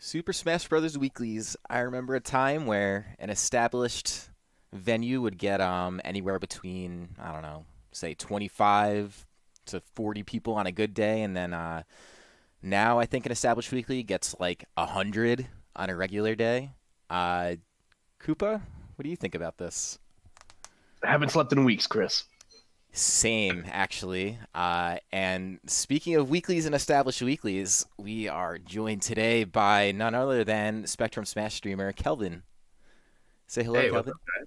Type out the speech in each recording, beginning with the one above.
Super Smash Brothers weeklies. I remember a time where an established venue would get anywhere between, I don't know, say 25 to 40 people on a good day, and then now I think an established weekly gets like 100 on a regular day. Uh Koopa, what do you think about this? I haven't slept in weeks, Chris. Same, actually. And speaking of weeklies and established weeklies, we are joined today by none other than Spectrum Smash streamer Kelvin. Say hello, Hey, what's Kelvin. up, guys?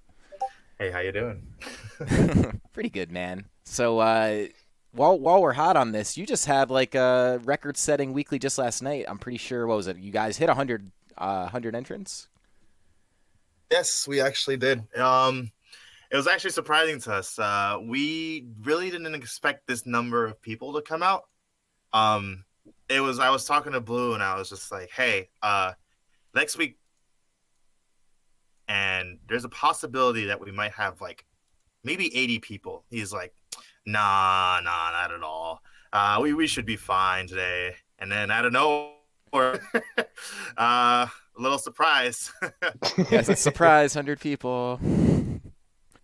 Hey, how you doing? Pretty good, man. So, while we're hot on this, you just had like a record-setting weekly just last night. I'm pretty sure. What was it? You guys hit 100 entrants. Yes, we actually did. It was actually surprising to us. We really didn't expect this number of people to come out. Um, I was talking to Blue and I was just like, hey, next week, and there's a possibility that we might have like maybe 80 people. He's like, nah, not at all. We should be fine today. And then I don't know, a little surprise. Yes, a surprise, 100 people.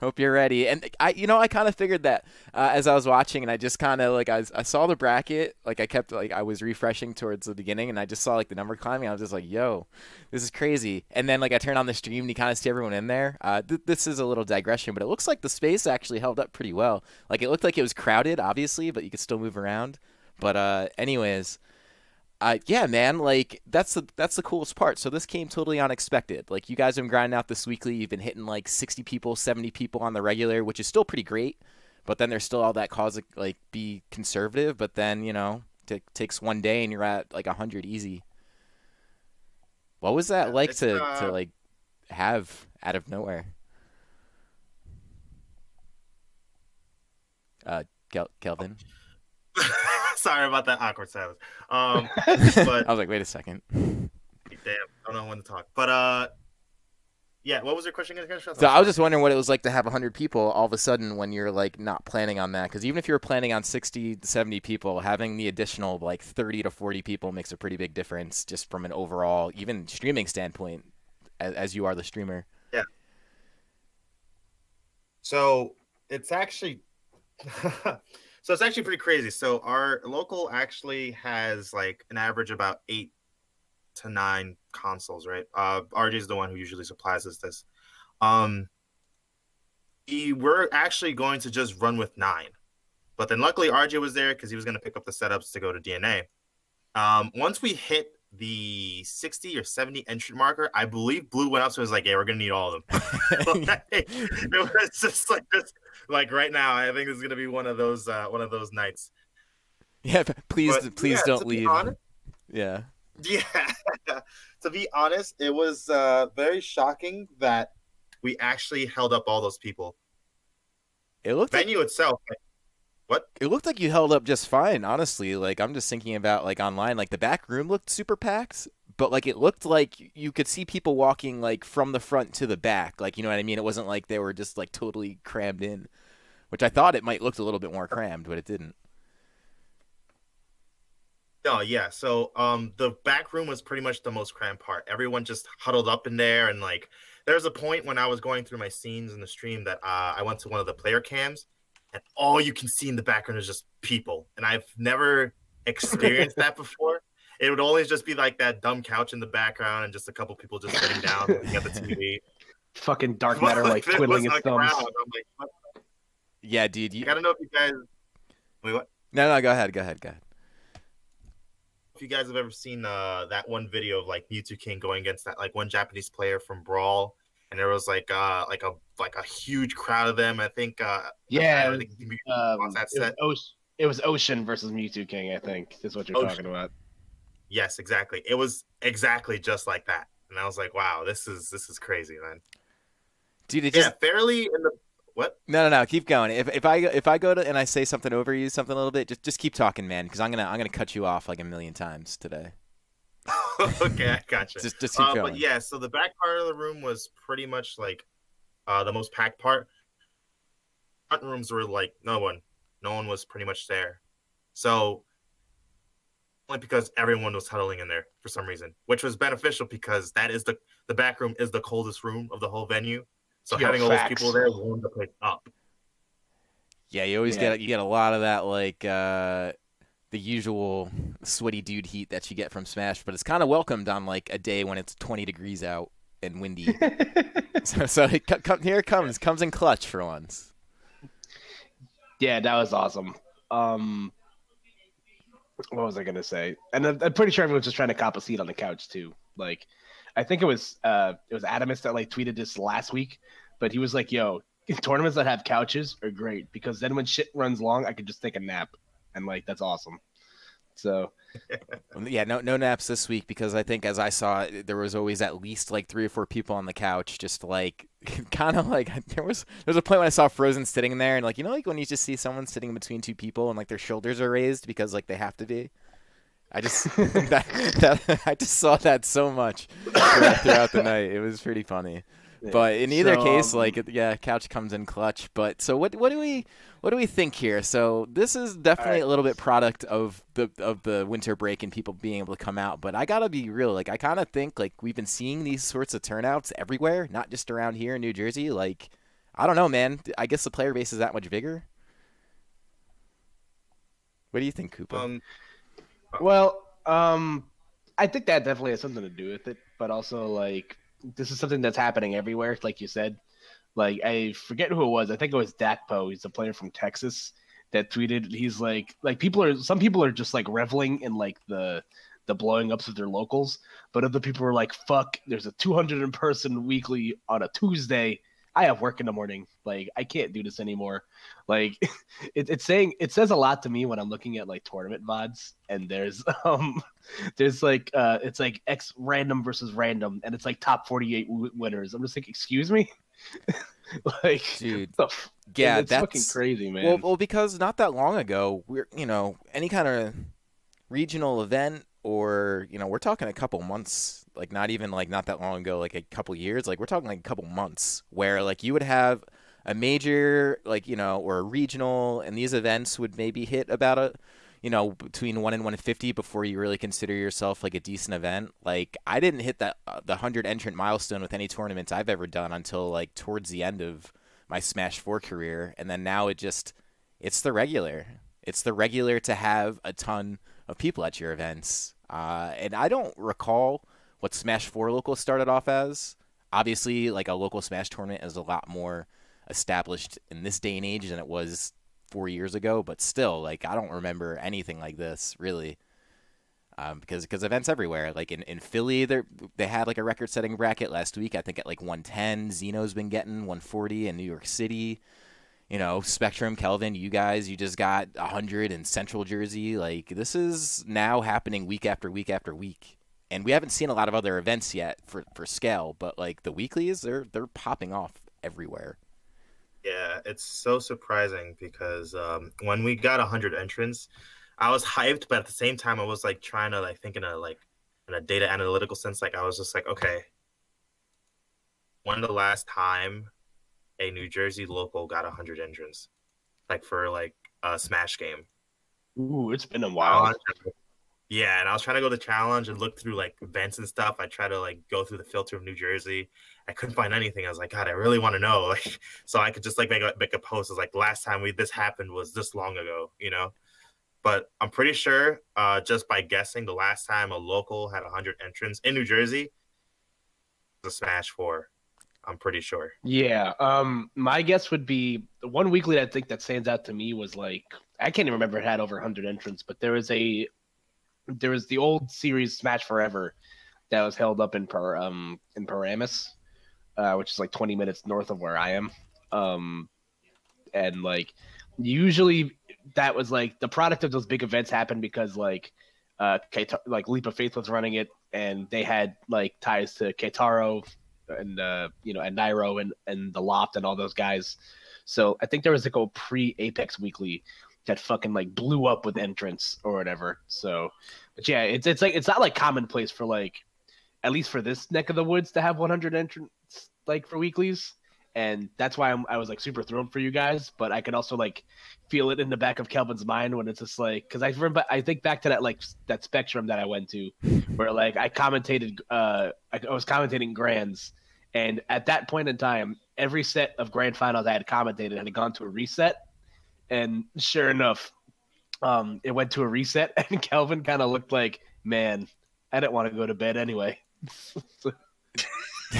Hope you're ready. And I kind of figured that as I was watching, and I just kind of like I saw the bracket, like I kept like I was refreshing towards the beginning, and I just saw like the number climbing. I was just like, "Yo, this is crazy!" And then like I turned on the stream, and you kind of see everyone in there. This is a little digression, but it looks like the space actually held up pretty well. Like it looked like it was crowded, obviously, but you could still move around. But anyways. Yeah, man, like that's the coolest part. So this came totally unexpected. Like you guys have been grinding out this weekly. You've been hitting like 60 people, 70 people on the regular, which is still pretty great. But then there's still all that cause to like be conservative. But then takes one day and you're at like 100 easy. What was that like It's to like have out of nowhere? Kelvin. Sorry about that awkward silence. I But was like, wait a second. damn, I don't know when to talk. But yeah, what was your question again? I'm So I was sorry. just wondering what it was like to have 100 people all of a sudden when you're like not planning on that. Because even if you were planning on 60 to 70 people, having the additional like 30 to 40 people makes a pretty big difference just from an overall, even streaming standpoint, as you are the streamer. Yeah. So it's actually so it's actually pretty crazy. So our local actually has like an average about 8 to 9 consoles, right? RJ is the one who usually supplies us this. Um, we were actually going to just run with 9, but then luckily RJ was there because he was going to pick up the setups to go to DNA. Once we hit the 60 or 70 entry marker, I believe Blue went up to us like, "Yeah, we're gonna need all of them." Like, it was just like this, like right now. I think it's gonna be one of those nights. Yeah, but please, But please yeah, don't to be leave. honest, Yeah. yeah, to be honest, it was very shocking that we actually held up all those people. It looked like Venue itself, like, what? it looked like you held up just fine, honestly. Like I'm just thinking about like online, like the back room looked super packed, but like it looked like you could see people walking like from the front to the back. Like you know what I mean? It wasn't like they were just like totally crammed in, which I thought it might look a little bit more crammed, but it didn't. No, yeah. So the back room was pretty much the most cramped part. Everyone just huddled up in there, and like there was a point when I was going through my scenes in the stream that I went to one of the player cams, and all you can see in the background is just people. And I've never experienced that before. It would always just be like that dumb couch in the background and just a couple people just sitting down looking at the TV. Fucking dark But matter like there twiddling was his a thumbs. crowd. I'm like, what? Yeah, dude. Like, I don't know if you guys. Wait, what? No, go ahead, go ahead, go ahead. If you guys have ever seen that one video of like Mewtwo King going against that like one Japanese player from Brawl, and there was like a huge crowd of them. I think Yeah, I think on that it was set. It was Ocean versus Mewtwo King, I think, is what you're Ocean. talking about. Yes, exactly. It was exactly just like that, and I was like, wow, this is crazy, man. Dude, it Yeah, just fairly in the what? no, keep going. If I go to and I say something over you, something a little bit, just keep talking, man, because I'm gonna cut you off like a million times today. Okay, I gotcha. Just keep going. But yeah, so the back part of the room was pretty much like the most packed part. Front rooms were like no one was pretty much there. So only because everyone was huddling in there for some reason, which was beneficial because that is the back room is the coldest room of the whole venue. So Yo, having all those people facts. there warmed the place up. Yeah, you always Yeah. get a lot of that like the usual sweaty dude heat that you get from Smash, but it's kind of welcomed on like a day when it's 20 degrees out and windy. So here it comes in clutch for once. Yeah, that was awesome. Um, what was I gonna say? And I'm pretty sure everyone's just trying to cop a seat on the couch too. Like, I think it was Adamus that like tweeted this last week, but he was like, "Yo, tournaments that have couches are great because then when shit runs long, I could just take a nap, and like that's awesome." So Yeah, no naps this week because I think as I saw it, there was always at least like 3 or 4 people on the couch, just like kind of like there was a point when I saw Frozen sitting there and like like when you just see someone sitting between 2 people and like their shoulders are raised because like they have to be. I just I just saw that so much throughout the night. It was pretty funny. But in either case, like yeah, couch comes in clutch. But so what do we think here? So this is definitely a little bit product of the winter break and people being able to come out. But I gotta be real, like I kind of think like we've been seeing these sorts of turnouts everywhere, not just around here in New Jersey. Like I don't know, man. I guess the player base is that much bigger. What do you think, Koopa? well, I think that definitely has something to do with it, but also like this is something that's happening everywhere, like you said. Like I forget who it was. I think it was Dakpo. He's a player from Texas that tweeted. He's like some people are just like reveling in like the blowing ups of their locals, but other people are like, "Fuck, there's a 200 in person weekly on a Tuesday. I have work in the morning. Like I can't do this anymore." Like it says a lot to me when I'm looking at like tournament VODs and there's like it's like X random versus random and it's like top 48 winners. I'm just like, excuse me. Like, Dude, yeah, that's fucking crazy, man. Well, because not that long ago, we're any kind of regional event or we're talking a couple months, like not even like not that long ago, like a couple years, like we're talking like a couple months where like you would have a major like or a regional, and these events would maybe hit about a between 1 and 150 before you really consider yourself like a decent event. Like I didn't hit that the 100 entrant milestone with any tournaments I've ever done until like towards the end of my Smash 4 career, and then now it's the regular. It's the regular to have a ton of people at your events. And I don't recall what Smash 4 local started off as. Obviously, like a local Smash tournament is a lot more established in this day and age than it was 4 years ago, but still, like I don't remember anything like this really, because events everywhere. Like in Philly, they had like a record-setting bracket last week. I think at like 110. Zeno's been getting 140 in New York City. Spectrum, Kelvin, you guys, you just got 100 in Central Jersey. Like this is now happening week after week after week, and we haven't seen a lot of other events yet for scale. But like the weeklies, they're popping off everywhere. Yeah, it's so surprising because when we got 100 entrants, I was hyped, but at the same time, I was like trying to like think in a data analytical sense. Like I was just like, okay, when the last time a New Jersey local got 100 entrants, like for like a Smash game? Ooh, it's been a while. Yeah, and I was trying to go to challenge and look through like events and stuff. I tried to like go through the filter of New Jersey. I couldn't find anything. I was like, God, I really want to know. Like, so I could just like make a post. It's like last time this happened was this long ago, But I'm pretty sure, just by guessing, the last time a local had 100 entrants in New Jersey was a Smash 4. I'm pretty sure. Yeah. My guess would be the one weekly I think that stands out to me was like I can't even remember it had over 100 entrants, but there was the old series Smash Forever that was held up in Paramus, which is like 20 minutes north of where I am. And like usually that was like the product of those big events happened because like Leap of Faith was running it and they had like ties to Keitaro and and Nairo and the Loft and all those guys. So I think there was like a pre-Apex weekly that fucking like blew up with entrants or whatever. So, but yeah, it's like it's not like commonplace for like at least for this neck of the woods to have 100 entrants like for weeklies. and that's why I was like super thrilled for you guys. But I could also like feel it in the back of Kelvin's mind when it's just like, because I think back to that like that spectrum that I went to, where like I was commentating grands, and at that point in time, every set of grand finals I had commentated had gone to a reset, and sure enough, it went to a reset, and Kelvin kind of looked like, man, I didn't want to go to bed anyway.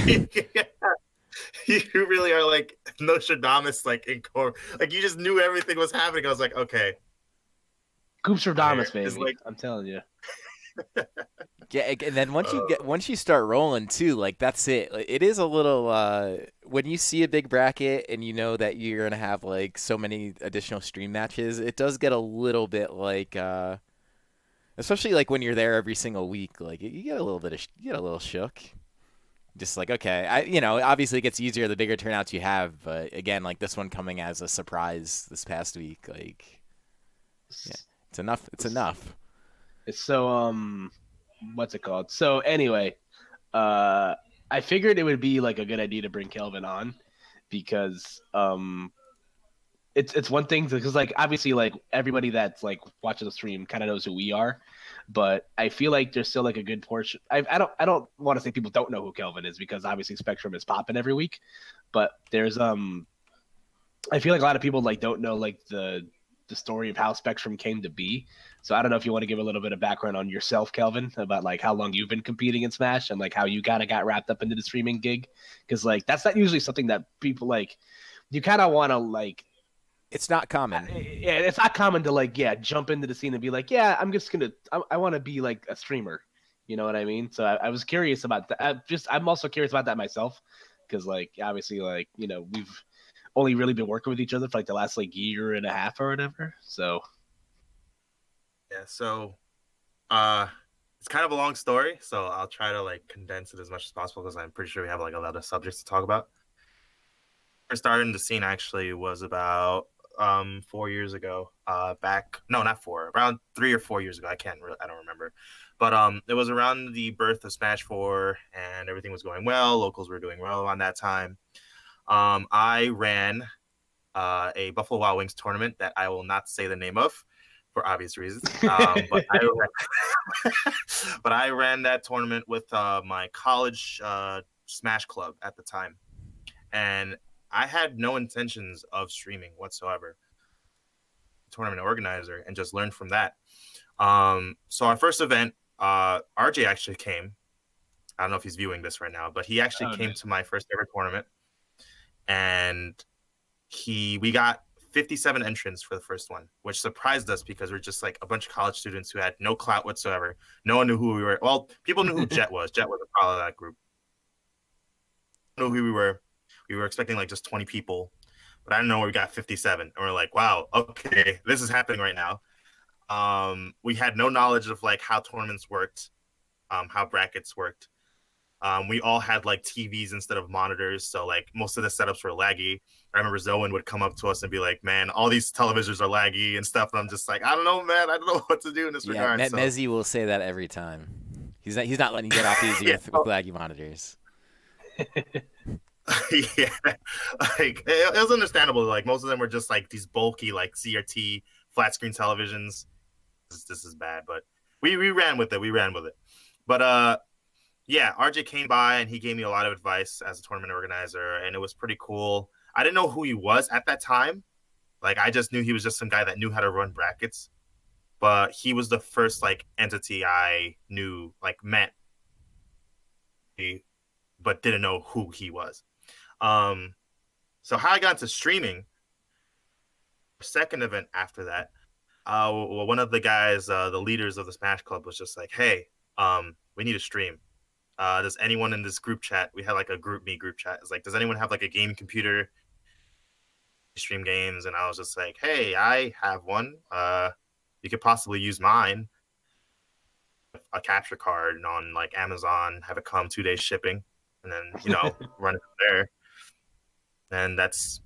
Yeah. You really are like Nostradamus, like in core. Like you just knew everything was happening. I was like, okay. Goopstradamus, baby. Like... I'm telling you. Yeah, and then once you start rolling too, like that's it. Like, it is a little when you see a big bracket and you know that you're gonna have like so many additional stream matches, it does get a little bit like especially like when you're there every single week, like you get a little bit you get a little shook. Just like, okay, obviously it gets easier the bigger turnouts you have, but again, like this one coming as a surprise this past week, like, yeah, it's enough. It's enough. So, what's it called? So anyway, I figured it would be like a good idea to bring Kelvin on because, it's one thing because like obviously like everybody that's like watching the stream kind of knows who we are, but I feel like there's still like a good portion. I don't want to say people don't know who Kelvin is because obviously Spectrum is popping every week, but there's I feel like a lot of people like don't know like the story of how Spectrum came to be. So I don't know if you want to give a little bit of background on yourself, Kelvin, about like how long you've been competing in Smash and like how you kind of got wrapped up into the streaming gig, because like that's not usually something that people like. You kind of want to like. It's not common. Yeah, it's not common to like, jump into the scene and be like, yeah, I want to be like a streamer. You know what I mean? So I was curious about that. I'm also curious about that myself because like, obviously like, we've only really been working with each other for like the last like year and a half or whatever. So. Yeah. So, it's kind of a long story. So I'll try to like condense it as much as possible because I'm pretty sure we have like a lot of subjects to talk about. First started in the scene actually was about 4 years ago, not 4, around 3 or 4 years ago. I don't remember, but it was around the birth of Smash 4 and everything was going well. Locals were doing well on that time. I ran a Buffalo Wild Wings tournament that I will not say the name of for obvious reasons, but I ran that tournament with my college Smash club at the time, and I had no intentions of streaming whatsoever. Tournament organizer, and just learned from that. So our first event, RJ actually came. I don't know if he's viewing this right now, but he actually came to my first ever tournament, and we got 57 entrants for the first one, which surprised us because we're just like a bunch of college students who had no clout whatsoever. No one knew who we were. Well, people knew who Jet was. Jet was a part of that group. Knew who we were. We were expecting like just 20 people, but I didn't know we got 57. And we're like, wow, okay, this is happening right now. We had no knowledge of like how tournaments worked, how brackets worked. We all had like TVs instead of monitors, so like most of the setups were laggy. I remember Zoen would come up to us and be like, man, all these televisions are laggy and stuff. And I'm just like, I don't know, man. I don't know what to do in this regard. Yeah, Mezzy will say that every time. He's not letting you get off easy with laggy monitors. Yeah, like it was understandable. Like most of them were just like these bulky like CRT flat screen televisions. This is bad, but we ran with it. But yeah, RJ came by and he gave me a lot of advice as a tournament organizer, and it was pretty cool. I didn't know who he was at that time. Like I just knew he was just some guy that knew how to run brackets. But he was the first like entity I knew, like met, but didn't know who he was. So how I got into streaming, second event after that, one of the guys, the leaders of the Smash Club was just like, hey, we need to stream. Does anyone in this group chat, we had like a group chat. It's like, does anyone have like a game computer, stream games? And I was just like, hey, I have one. You could possibly use mine. A capture card on like Amazon, have it come 2 days shipping, and then, run it from there. And that's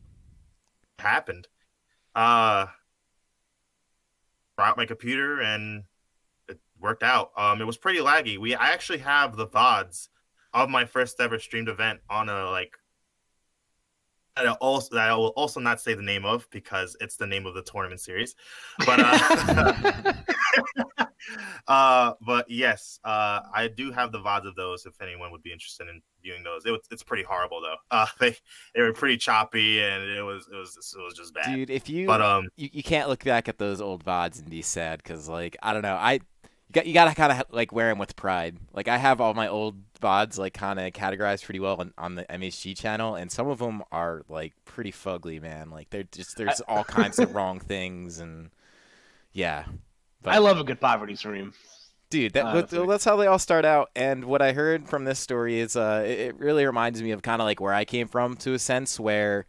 happened. Brought my computer and it worked out. It was pretty laggy. I actually have the VODs of my first ever streamed event on a like I will also not say the name of because it's the name of the tournament series. But but yes, I do have the VODs of those if anyone would be interested in viewing those. It's pretty horrible though. They were pretty choppy and it was just bad. Dude, if But you can't look back at those old VODs and be sad because like I don't know, you gotta kind of like wear them with pride. Like I have all my old VODs like kind of categorized pretty well on the MHG channel, and some of them are like pretty fugly, man. Like there's all kinds of wrong things, and yeah. But, I love a good poverty stream. dude, that's how they all start out. And what I heard from this story is it really reminds me of kind of like where I came from, to a sense, where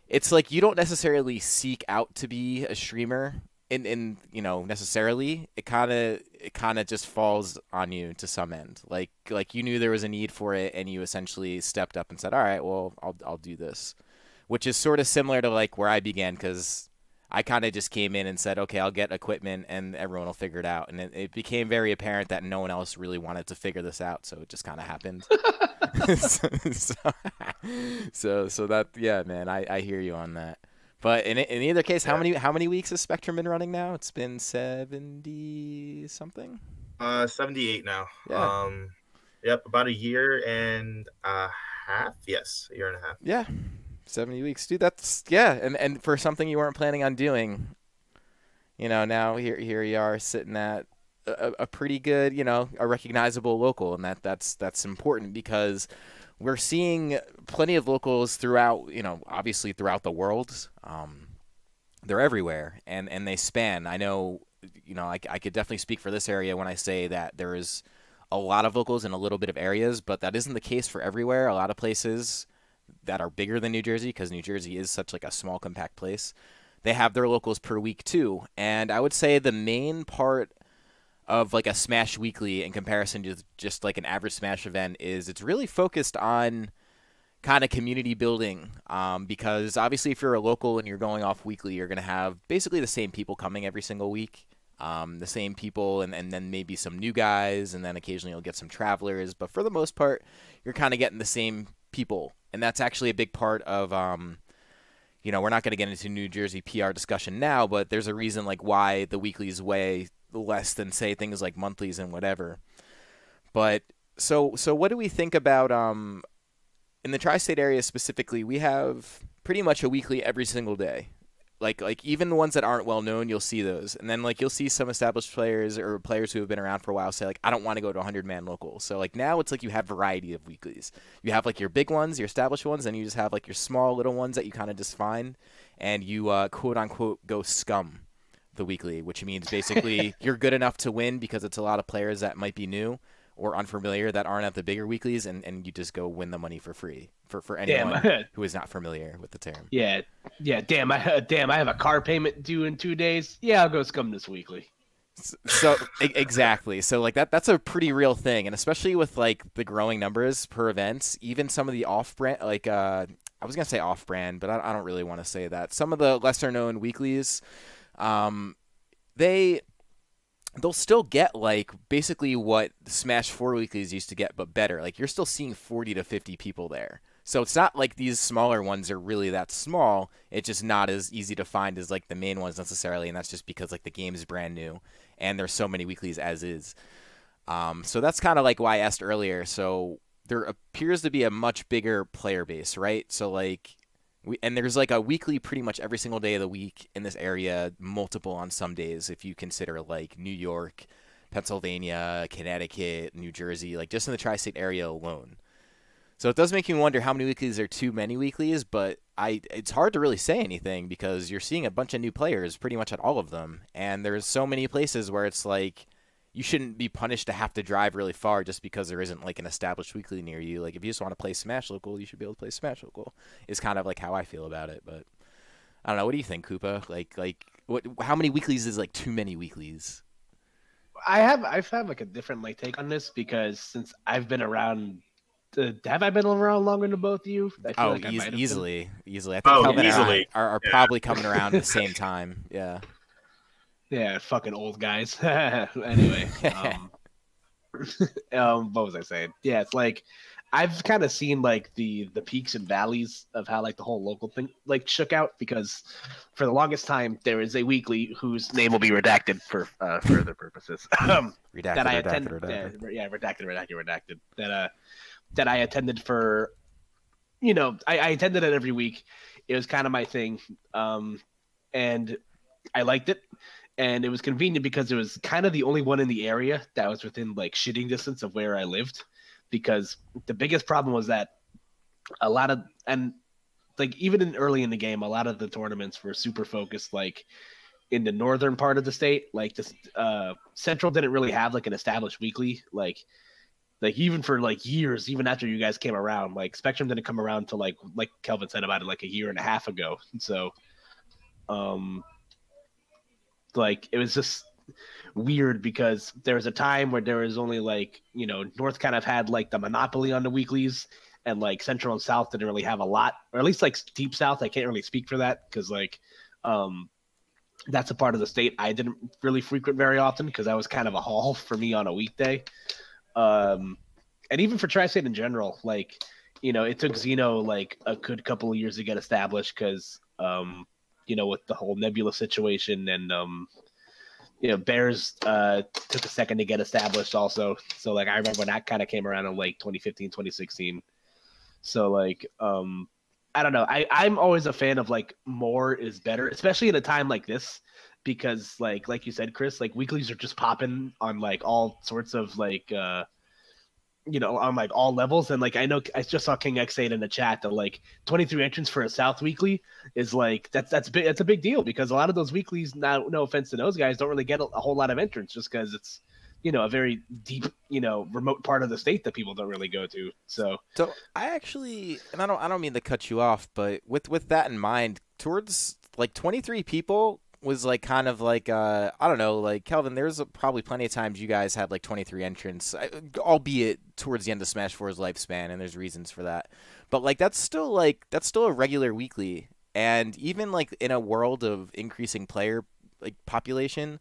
it's like you don't necessarily seek out to be a streamer in necessarily. It kind of just falls on you to some end. Like you knew there was a need for it and you essentially stepped up and said, all right, well, I'll do this, which is sort of similar to like where I began, because I kind of just came in and said, okay, I'll get equipment and everyone will figure it out. And it became very apparent that no one else really wanted to figure this out. So it just kind of happened. so that, yeah, man, I hear you on that. But in either case, how many weeks has Spectrum been running now? It's been 70 something. 78 now. Yeah. Yep, about a year and a half. Yes, a year and a half. Yeah, 70 weeks, dude. That's and for something you weren't planning on doing, now here you are sitting at a pretty good, a recognizable local, and that's important because we're seeing plenty of locals throughout, obviously throughout the world. They're everywhere, and they span. I know, I could definitely speak for this area when I say that there is a lot of locals in a little bit of areas, but that isn't the case for everywhere. A lot of places that are bigger than New Jersey, because New Jersey is such like a small, compact place, they have their locals per week too. And I would say the main part of like a Smash Weekly in comparison to just like an average Smash event is it's really focused on kind of community building, because obviously if you're a local and you're going off weekly, you're going to have basically the same people coming every single week, the same people, and then maybe some new guys, and then occasionally you'll get some travelers, but for the most part you're kind of getting the same people. And that's actually a big part of we're not going to get into New Jersey PR discussion now, but there's a reason like why the weeklies way less than say things like monthlies and whatever. But so what do we think about in the tri-state area specifically? We have pretty much a weekly every single day. Like even the ones that aren't well known, you'll see those, and then like you'll see some established players or players who have been around for a while say like, I don't want to go to 100-man local. So like now it's like you have variety of weeklies. You have like your big ones, your established ones, and you just have like your small little ones that you kind of just find, and you quote unquote go scum the weekly, which means basically you're good enough to win because it's a lot of players that might be new or unfamiliar that aren't at the bigger weeklies, and you just go win the money for free for anyone who is not familiar with the term. Yeah. Damn, I have a car payment due in 2 days. Yeah, I'll go scum this weekly. So exactly. So like that's a pretty real thing, and especially with like the growing numbers per events, even some of the off-brand, like I was gonna say off-brand, but I don't really want to say that. Some of the lesser-known weeklies, they'll still get like basically what Smash 4 weeklies used to get, but better. Like you're still seeing 40 to 50 people there. So it's not like these smaller ones are really that small. It's just not as easy to find as like the main ones necessarily, and that's just because like the game is brand new and there's so many weeklies as is. So that's kind of like why I asked earlier. So there appears to be a much bigger player base, right? So like and there's like a weekly pretty much every single day of the week in this area, multiple on some days if you consider like New York, Pennsylvania, Connecticut, New Jersey, like just in the tri-state area alone. So it does make me wonder how many weeklies are too many weeklies, but it's hard to really say anything because you're seeing a bunch of new players pretty much at all of them, and there's so many places where it's like you shouldn't be punished to have to drive really far just because there isn't like an established weekly near you. Like if you just want to play Smash Local, you should be able to play Smash Local. Is kind of like how I feel about it. But I don't know. What do you think, Koopa? Like what? How many weeklies is like too many weeklies? I've had like a different like take on this because since I've been around. Have I been around longer than both of you? Easily. I think Kelvin and I are probably coming around at the same time. Yeah. Yeah, fucking old guys. Anyway, what was I saying? Yeah, it's like I've kind of seen like the peaks and valleys of how like the whole local thing like shook out, because for the longest time there is a weekly whose name will be redacted for further purposes. That I attended. Redacted. That I attended for. I attended it every week. It was kind of my thing, and I liked it. And it was convenient because it was kind of the only one in the area that was within like shitting distance of where I lived. Because the biggest problem was that a lot of, and like even early in the game, a lot of the tournaments were super focused like in the northern part of the state. Like this, Central didn't really have like an established weekly. Like even for like years, even after you guys came around, like Spectrum didn't come around to like Kelvin said about it like a year and a half ago. So, like it was just weird because there was a time where there was only like North kind of had like the monopoly on the weeklies, and like Central and South didn't really have a lot, or at least like Deep South. I can't really speak for that because like that's a part of the state I didn't really frequent very often because that was kind of a haul for me on a weekday. And even for Tri-State in general, like it took Xeno like a good couple of years to get established because with the whole Nebula situation, and Bears took a second to get established also. So like I remember when that kind of came around in like 2015, 2016. So like I don't know. I'm always a fan of like more is better, especially in a time like this, because like you said, Chris, like weeklies are just popping on like all sorts of like on like all levels. And like I know I just saw King X say it in the chat that like 23 entrants for a South weekly is like that's big. That's a big deal because a lot of those weeklies, now no offense to those guys, don't really get a whole lot of entrants just because it's a very deep remote part of the state that people don't really go to. So I actually, and I don't mean to cut you off, but with that in mind, towards like 23 people was like kind of like I don't know, like Kelvin, there's probably plenty of times you guys had like 23 entrants, albeit towards the end of Smash 4's lifespan, and there's reasons for that. But like that's still a regular weekly, and even like in a world of increasing player like population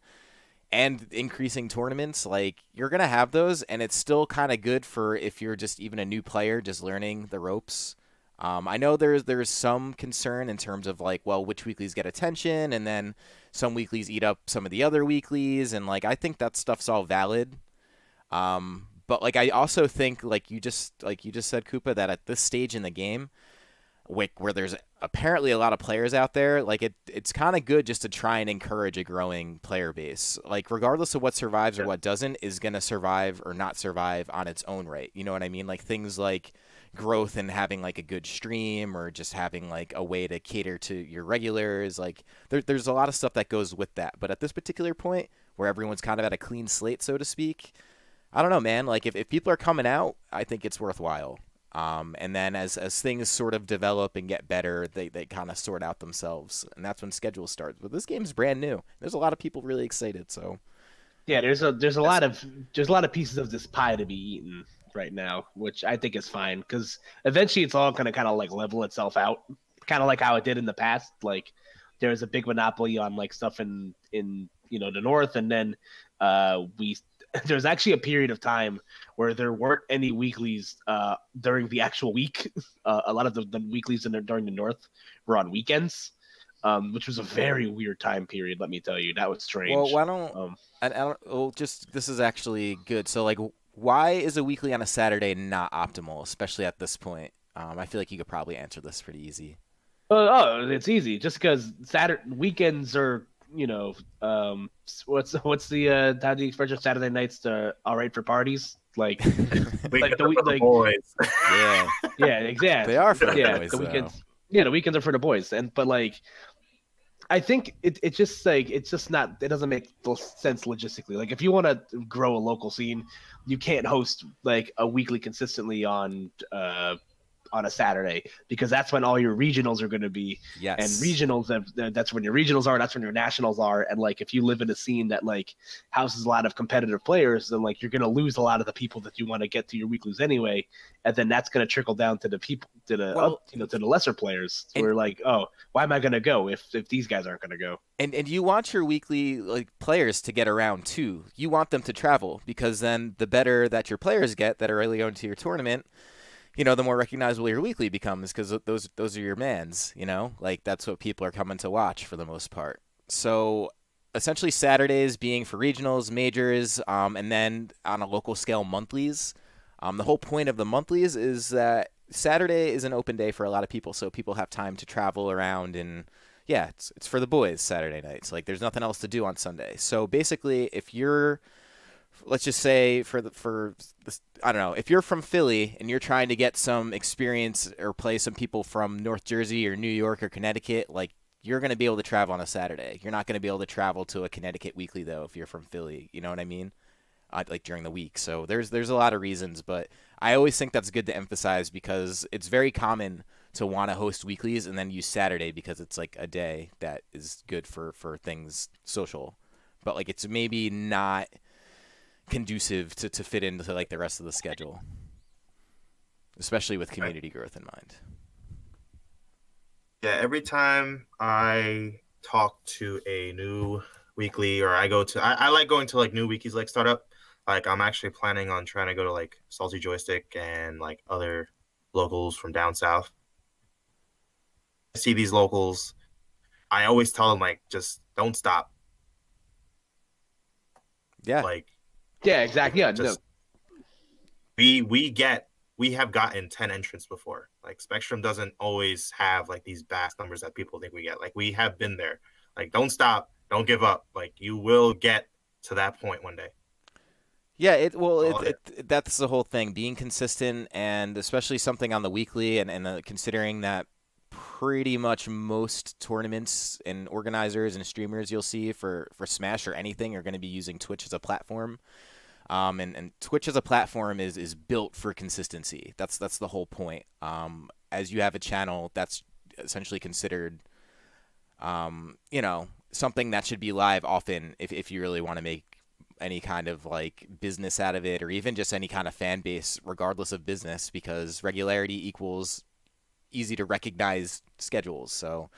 and increasing tournaments, like you're gonna have those, and it's still kind of good for if you're just even a new player just learning the ropes. I know there's some concern in terms of like, well, which weeklies get attention, and then some weeklies eat up some of the other weeklies, and like I think that stuff's all valid. But like I also think like you just said, Koopa, that at this stage in the game, where there's apparently a lot of players out there, like it's kind of good just to try and encourage a growing player base. Like regardless of what survives or what doesn't is gonna survive or not survive on its own right. You know what I mean? Like things like growth and having like a good stream or just having like a way to cater to your regulars, like there's a lot of stuff that goes with that. But at this particular point where everyone's kind of at a clean slate, so to speak, I don't know, man, like if people are coming out, I think it's worthwhile. And then as things sort of develop and get better, they kind of sort out themselves, and that's when schedule starts. But this game's brand new. There's a lot of people really excited, so yeah, there's a lot of pieces of this pie to be eaten right now, which I think is fine because eventually it's all going to kind of like level itself out, kind of like how it did in the past. Like there's a big monopoly on like stuff in the north, and then there's actually a period of time where there weren't any weeklies during the actual week. A lot of the weeklies during the north were on weekends, which was a very weird time period. Let me tell you, that was strange. Well, why don't I don't? Well, just this is actually good. So like, why is a weekly on a Saturday not optimal, especially at this point? I feel like you could probably answer this pretty easy. It's easy. Just because Saturday weekends are, what's the how do you expression? Saturday nights are all right for parties. Like, like the boys. yeah, exactly. They are for the boys. The weekends. Yeah, the weekends are for the boys, but like, I think it's just not. It doesn't make sense logistically. Like, if you want to grow a local scene, you can't host like a weekly consistently on a Saturday, because that's when all your regionals are going to be. Yes. And regionals, that's when your regionals are. That's when your nationals are. And like, if you live in a scene that like houses a lot of competitive players, then like you're going to lose a lot of the people that you want to get to your weeklies anyway. And then that's going to trickle down to the people, to the lesser players. So we're like, oh, why am I going to go if these guys aren't going to go? And you want your weekly like players to get around too. You want them to travel, because then the better that your players get that are really going to your tournament, the more recognizable your weekly becomes because those are your mans, like that's what people are coming to watch for the most part. So essentially Saturdays being for regionals, majors, and then on a local scale monthlies. The whole point of the monthlies is that Saturday is an open day for a lot of people, so people have time to travel around and yeah, it's for the boys Saturday nights. Like there's nothing else to do on Sunday. So basically, if you're let's just say I don't know, if you're from Philly and you're trying to get some experience or play some people from North Jersey or New York or Connecticut, like you're going to be able to travel on a Saturday. You're not going to be able to travel to a Connecticut weekly though if you're from Philly. You know what I mean? Like during the week. So there's a lot of reasons, but I always think that's good to emphasize because it's very common to want to host weeklies and then use Saturday because it's like a day that is good for things social. But like it's maybe not conducive to fit into like the rest of the schedule, especially with community growth in mind. Yeah, every time I talk to a new weekly or I like going to like new wikis like startup. Like I'm actually planning on trying to go to like Salty Joystick and like other locals from down south. I see these locals, I always tell them like just don't stop. Yeah. Like yeah, exactly. Yeah, just we have gotten 10 entrants before. Like Spectrum doesn't always have like these vast numbers that people think we get. Like we have been there. Like don't stop, don't give up. Like you will get to that point one day. Yeah, that's the whole thing, being consistent, and especially something on the weekly, and considering that pretty much most tournaments and organizers and streamers you'll see for Smash or anything are going to be using Twitch as a platform. And Twitch as a platform is built for consistency. That's the whole point. As you have a channel, that's essentially considered, something that should be live often if you really want to make any kind of like business out of it, or even just any kind of fan base, regardless of business, because regularity equals easy to recognize schedules. So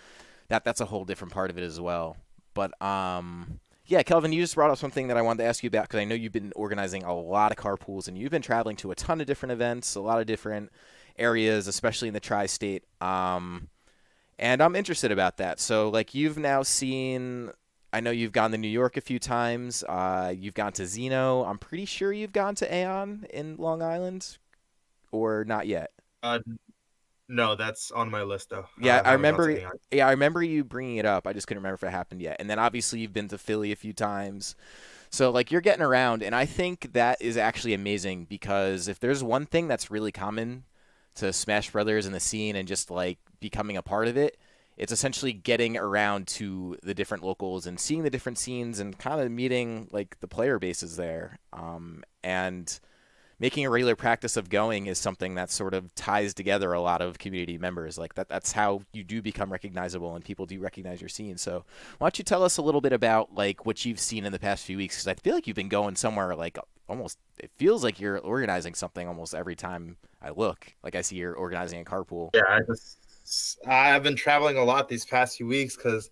that's a whole different part of it as well. But yeah, Kelvin, you just brought up something that I wanted to ask you about because I know you've been organizing a lot of carpools and you've been traveling to a ton of different events, a lot of different areas, especially in the tri-state. And I'm interested about that. So like you've now seen, I know you've gone to New York a few times. You've gone to Xeno. I'm pretty sure you've gone to Aeon in Long Island, or not yet. No, that's on my list though. Yeah, I remember. Yeah, I remember you bringing it up. I just couldn't remember if it happened yet. And then obviously you've been to Philly a few times. So like you're getting around, and I think that is actually amazing because if there's one thing that's really common to Smash Brothers and the scene and just like becoming a part of it, it's essentially getting around to the different locals and seeing the different scenes and kind of meeting like the player bases there. And making a regular practice of going is something that sort of ties together a lot of community members. Like that's how you do become recognizable and people do recognize your scene. So why don't you tell us a little bit about like what you've seen in the past few weeks? Because I feel like you've been going somewhere like almost, it feels like you're organizing something almost every time I look. Like I see you're organizing a carpool. Yeah, I've been traveling a lot these past few weeks because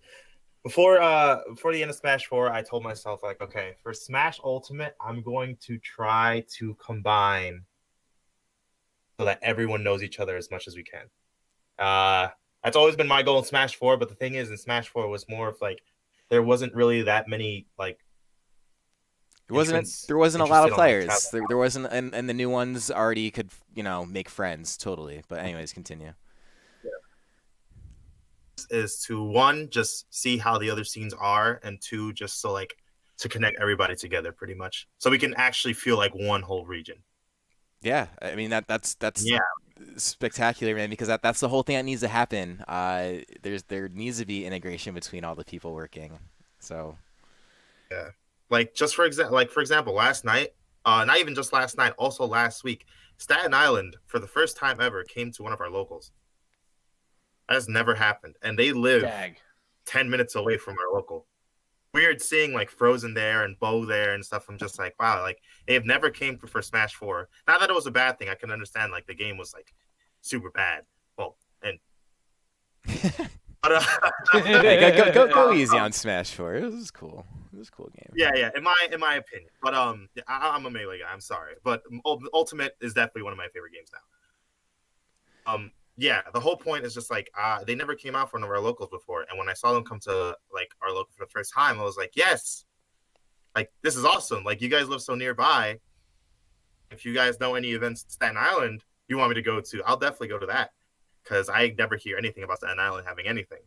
before the end of Smash 4, I told myself like, okay, for Smash Ultimate, I'm going to try to combine so that everyone knows each other as much as we can. That's always been my goal in Smash 4, but the thing is, in Smash 4 was more of like there wasn't really that many like. There wasn't a lot of players. There wasn't, and the new ones already could make friends totally. But anyways, continue. Is to one, just see how the other scenes are, and two, just so like to connect everybody together pretty much so we can actually feel like one whole region. Yeah, I mean that's yeah, spectacular, man, because that's the whole thing that needs to happen. There needs to be integration between all the people working. So yeah, like just for example, last night, not even just last night, also last week, Staten Island for the first time ever came to one of our locals. That has never happened. And they live 10 minutes away from our local. Weird seeing like Frozen there and Bo there and stuff. I'm just like, wow, like they have never came for Smash 4. Not that it was a bad thing. I can understand like the game was like super bad. Well, and but hey, go easy on Smash 4. It was cool. It was a cool game. Yeah, in my opinion. But I'm a Melee guy. I'm sorry. But Ultimate is definitely one of my favorite games now. Yeah, the whole point is just like they never came out for one of our locals before, and when I saw them come to like our local for the first time, I was like, yes, like this is awesome. Like you guys live so nearby. If you guys know any events in Staten Island you want me to go to, I'll definitely go to that because I never hear anything about Staten Island having anything.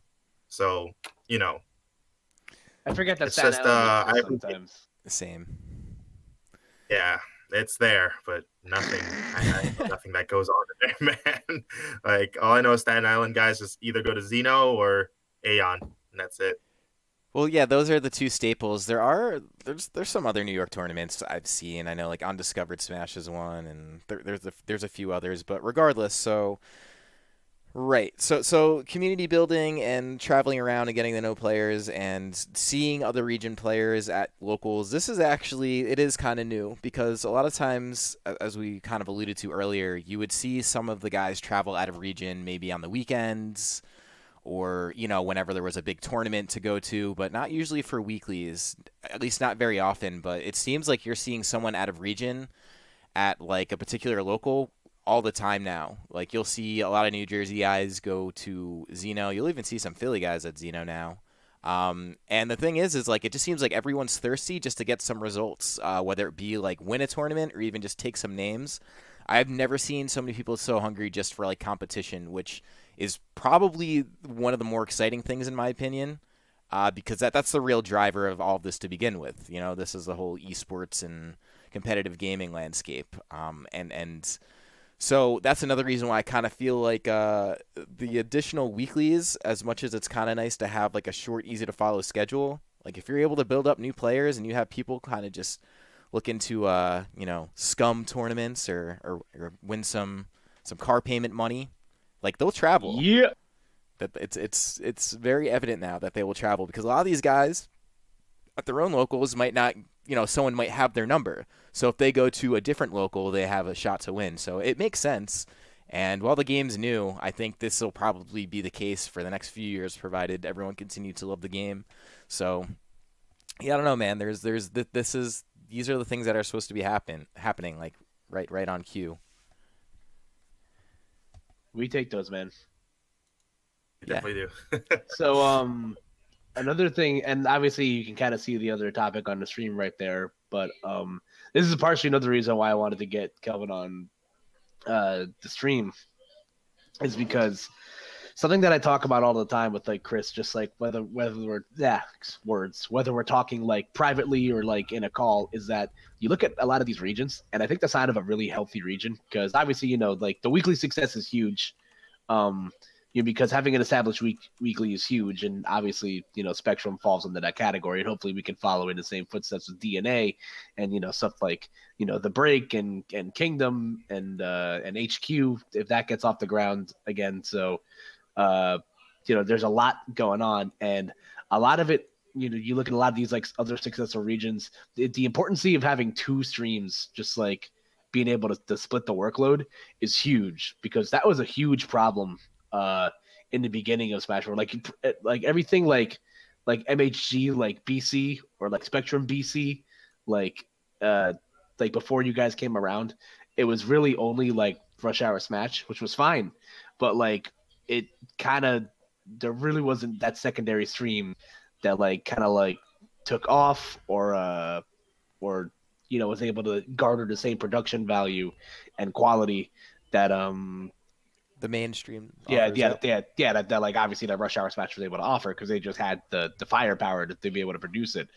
So I forget that it's Staten just Island exists sometimes. Same. Yeah, it's there, but nothing. I know nothing that goes on in there, man. Like all I know is Staten Island guys just either go to Xeno or Aeon, and that's it. Well, yeah, those are the two staples. There's some other New York tournaments I've seen. I know like Undiscovered Smash is one, and there's a few others. But regardless, right. So community building and traveling around and getting to know players and seeing other region players at locals. This is actually it is kind of new because a lot of times, as we kind of alluded to earlier, you would see some of the guys travel out of region maybe on the weekends or whenever there was a big tournament to go to, but not usually for weeklies, at least not very often. But it seems like you're seeing someone out of region at like a particular local all the time now. Like you'll see a lot of New Jersey guys go to Xeno. You'll even see some Philly guys at Xeno now. And the thing is like it just seems like everyone's thirsty just to get some results, whether it be like win a tournament or even just take some names. I've never seen so many people so hungry just for like competition, which is probably one of the more exciting things in my opinion, because that's the real driver of all of this to begin with. This is the whole esports and competitive gaming landscape, and so that's another reason why I kind of feel like the additional weeklies, as much as it's kind of nice to have like a short, easy to follow schedule. Like if you're able to build up new players and you have people kind of just look into scum tournaments or win some car payment money, like they'll travel. Yeah. That it's very evident now that they will travel because a lot of these guys at their own locals might not, someone might have their number. So if they go to a different local, they have a shot to win. So it makes sense. And while the game's new, I think this will probably be the case for the next few years, provided everyone continues to love the game. So yeah, I don't know, man. These are the things that are supposed to be happening like right on cue. We take those, man. You definitely do. So another thing, and obviously you can kind of see the other topic on the stream right there, but this is partially another reason why I wanted to get Kelvin on the stream is because something that I talk about all the time with like Chris, just like whether we're whether we're talking like privately or like in a call, is that you look at a lot of these regions, and I think the sign of a really healthy region, because obviously like the weekly success is huge, because having an established weekly is huge, and obviously Spectrum falls into that category, and hopefully we can follow in the same footsteps with DNA and stuff like the Break and Kingdom and HQ if that gets off the ground again. So there's a lot going on, and a lot of it, you look at a lot of these like other successful regions, the importance of having two streams, just like being able to split the workload is huge, because that was a huge problem in the beginning of Smash Bros. Like everything like MHG, like BC, or like Spectrum BC, like before you guys came around, it was really only like Rush Hour Smash, which was fine, but like it kind of, there really wasn't that secondary stream that like kind of like took off or was able to garner the same production value and quality that the mainstream that like obviously that Rush Hour Smash was able to offer, because they just had the firepower to be able to produce it.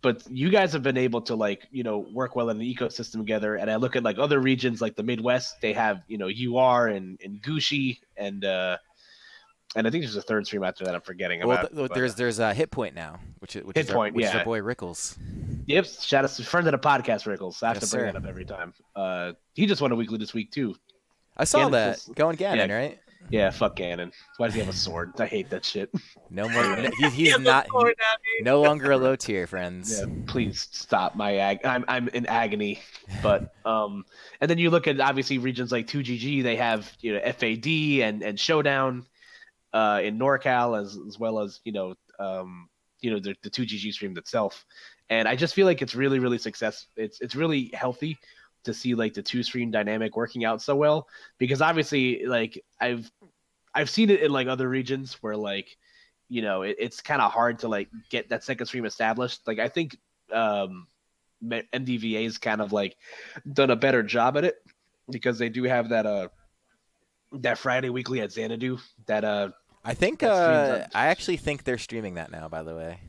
But you guys have been able to like work well in the ecosystem together, and I look at like other regions like the Midwest, they have UR and Gucci and I think there's a third stream after that I'm forgetting about. There's a Hit Point now, which is our boy Rickles. Yep, shout out to friend of the podcast, Rickles. I have Yes, to bring sir. that up every time. He just won a weekly this week too. I saw that. Going Ganon, Yeah. right? Yeah, fuck Ganon. Why does he have a sword? I hate that shit. No more. He's not. No longer a low tier, friends. Yeah, please stop my I'm in agony. But and then you look at obviously regions like 2GG, they have FAD and Showdown in NorCal as well as the 2GG stream itself. And I just feel like it's really, really it's really healthy to see like the two stream dynamic working out so well, because obviously like I've seen it in like other regions where like it's kind of hard to like get that second stream established. Like I think MDVA's kind of like done a better job at it because they do have that Friday weekly at Xanadu that I think that streams on. I actually think they're streaming that now, by the way.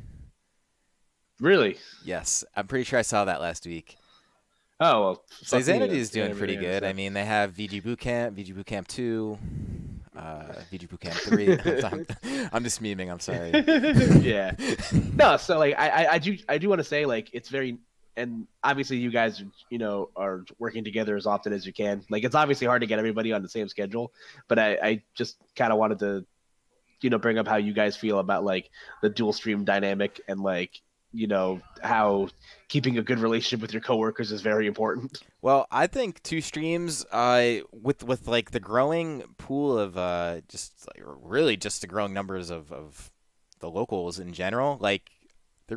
Really? Yes, I'm pretty sure I saw that last week. Oh well. So fuck me, Xanadu is then. doing pretty good. I mean, they have VG Bootcamp, VG Bootcamp 2, VG Bootcamp 3. I'm just memeing. I'm sorry. Yeah. No, so like I do want to say like it's very, and obviously you guys are working together as often as you can. Like it's obviously hard to get everybody on the same schedule, but I just kind of wanted to bring up how you guys feel about like the dual stream dynamic and like how keeping a good relationship with your coworkers is very important. Well, I think two streams, with like the growing pool of just like really just the growing numbers of the locals in general. Like,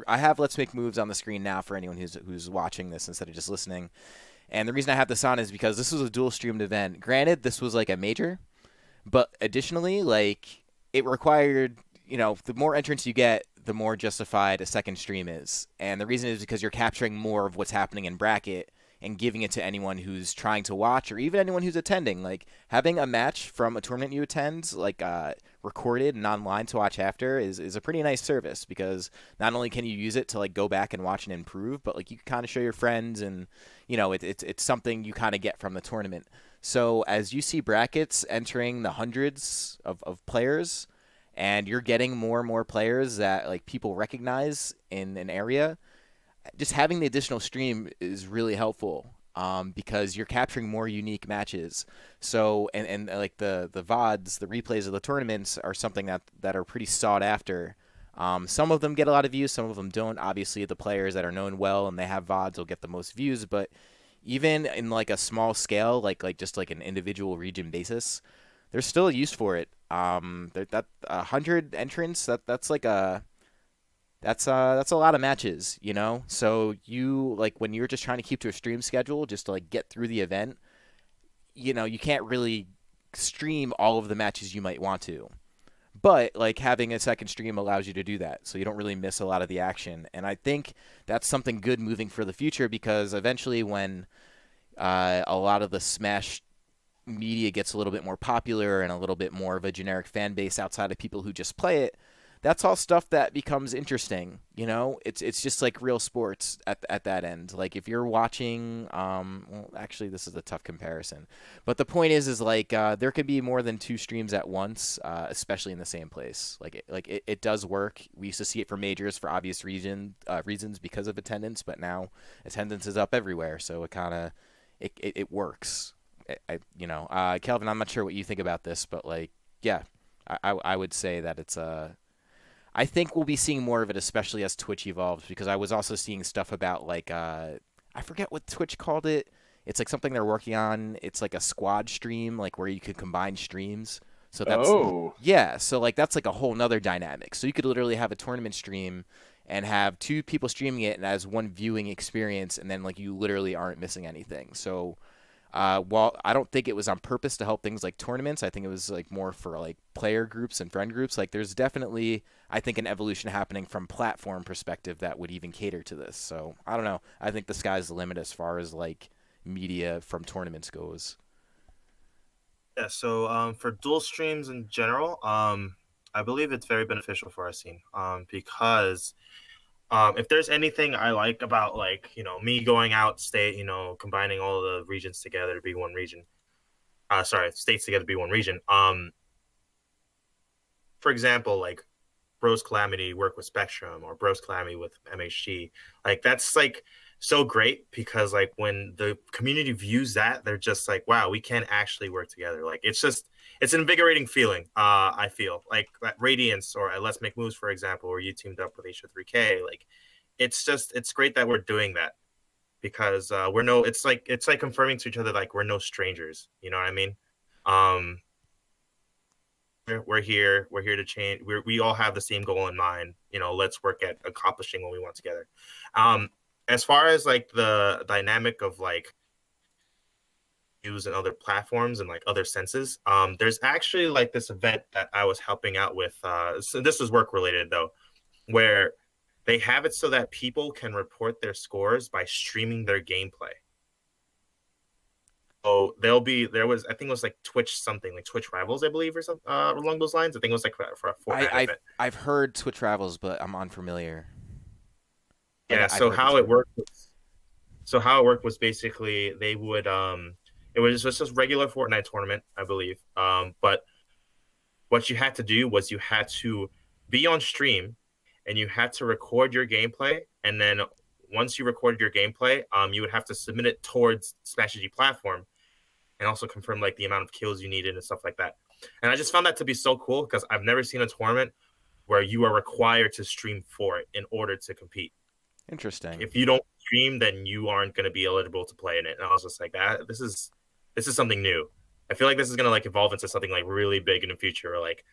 I have Let's Make Moves on the screen now for anyone who's watching this instead of just listening. And the reason I have this on is because this was a dual streamed event. Granted, this was like a major, but additionally, like it required, the more entrants you get, the more justified a second stream is. And the reason is because you're capturing more of what's happening in bracket and giving it to anyone who's trying to watch or even anyone who's attending. Like having a match from a tournament you attend, like recorded and online to watch after is a pretty nice service because not only can you use it to like go back and watch and improve, but like you can kind of show your friends and it's something you kind of get from the tournament. So as you see brackets entering the hundreds of players, and you're getting more and more players that like people recognize in an area, just having the additional stream is really helpful because you're capturing more unique matches. So and like the VODs, the replays of the tournaments are something that are pretty sought after. Some of them get a lot of views, some of them don't. Obviously, the players that are known well and they have VODs will get the most views, but even in like a small scale, like just like an individual region basis, there's still a use for it. That 100 entrants, that's a lot of matches, So you like when you're just trying to keep to a stream schedule just to like get through the event, you can't really stream all of the matches you might want to. But like having a second stream allows you to do that, so you don't really miss a lot of the action. And I think that's something good moving for the future because eventually when a lot of the Smash media gets a little bit more popular and a little bit more of a generic fan base outside of people who just play it, that's all stuff that becomes interesting. It's just like real sports at that end. Like if you're watching, well, actually this is a tough comparison, but the point is like there could be more than two streams at once, especially in the same place. It does work. We used to see it for majors for obvious reasons because of attendance, but now attendance is up everywhere, so it kind of it works. Kelvin, I'm not sure what you think about this, but like, yeah, I would say that it's I think we'll be seeing more of it, especially as Twitch evolves, because I was also seeing stuff about like I forget what Twitch called it. It's like something they're working on. It's like a squad stream, like where you could combine streams. So that's yeah. So like that's like a whole nother dynamic. So you could literally have a tournament stream and have two people streaming it and as one viewing experience, and then like you literally aren't missing anything. So while I don't think it was on purpose to help things like tournaments, I think it was like more for like player groups and friend groups. Like there's definitely, I think, an evolution happening from platform perspective that would even cater to this. So I don't know. I think the sky's the limit as far as like media from tournaments goes. Yeah. So for dual streams in general, I believe it's very beneficial for our scene because if there's anything I like about like me going out state, combining all the regions together to be one region, states together to be one region. For example, like Bros Calamity work with Spectrum or Bros Calamity with MHG, like that's like so great because like when the community views that, they're just like, wow, we can actually work together. Like it's an invigorating feeling. I feel like that Radiance or Let's Make Moves, for example, where you teamed up with H3K. Like it's great that we're doing that because it's like confirming to each other like we're no strangers. You know what I mean? We're here to change. We all have the same goal in mind. Let's work at accomplishing what we want together. As far as like the dynamic of like use in other platforms and like other senses. There's actually like this event that I was helping out with. So this was work related though, where they have it so that people can report their scores by streaming their gameplay. So I think it was like Twitch something, like Twitch Rivals, I believe, or something along those lines. I think it was like for a Fortnite event. I've heard Twitch Rivals, but I'm unfamiliar. Like, Yeah. So how it worked. So how it worked was basically they would it was just a regular Fortnite tournament, I believe. But what you had to do was you had to be on stream and you had to record your gameplay, and then once you recorded your gameplay, you would have to submit it towards Smash platform and also confirm like the amount of kills you needed and stuff like that. And I just found that to be so cool because I've never seen a tournament where you are required to stream for it in order to compete. Interesting. If you don't stream, then you aren't going to be eligible to play in it. And I was just like, this is something new. I feel like this is going to like evolve into something like really big in the future. Or, like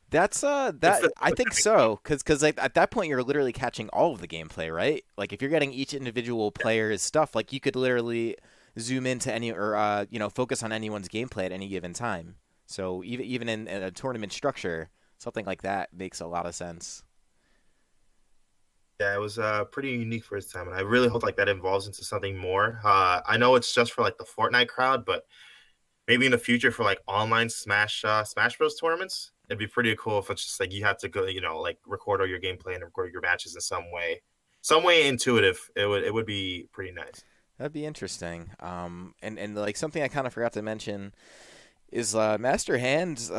that's I think so, because like at that point you're literally catching all of the gameplay, right? Like if you're getting each individual player's stuff, like you could literally zoom into any or focus on anyone's gameplay at any given time. So even in a tournament structure, something like that makes a lot of sense. Yeah, it was pretty unique for its time, and I really hope like that evolves into something more. I know it's just for like the Fortnite crowd, but maybe in the future for like online Smash Bros tournaments, it'd be pretty cool if it's just like you have to go, like record all your gameplay and record your matches in some way intuitive. It would be pretty nice. That'd be interesting. And like something I kind of forgot to mention is Master Hands.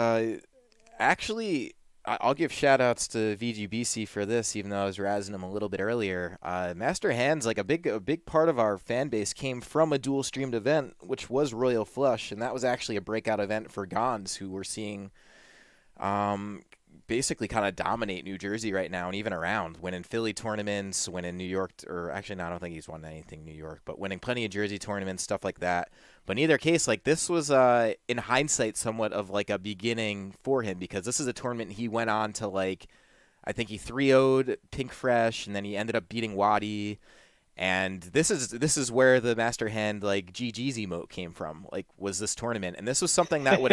Actually, I'll give shout outs to VGBC for this, even though I was razzing him a little bit earlier. Master Hands, like a big part of our fan base came from a dual streamed event, which was Royal Flush, and that was actually a breakout event for Gons, who we're seeing basically kind of dominate New Jersey right now and even around, winning Philly tournaments, winning New York, or actually no, I don't think he's won anything New York, but winning plenty of Jersey tournaments, stuff like that. But in either case, like this was in hindsight somewhat of like a beginning for him, because this is a tournament he went on to, like, I think he 3-0'd Pink Fresh, and then he ended up beating Wadi. And this is where the Master Hand like GG's emote came from. Like, was this tournament, and this was something that would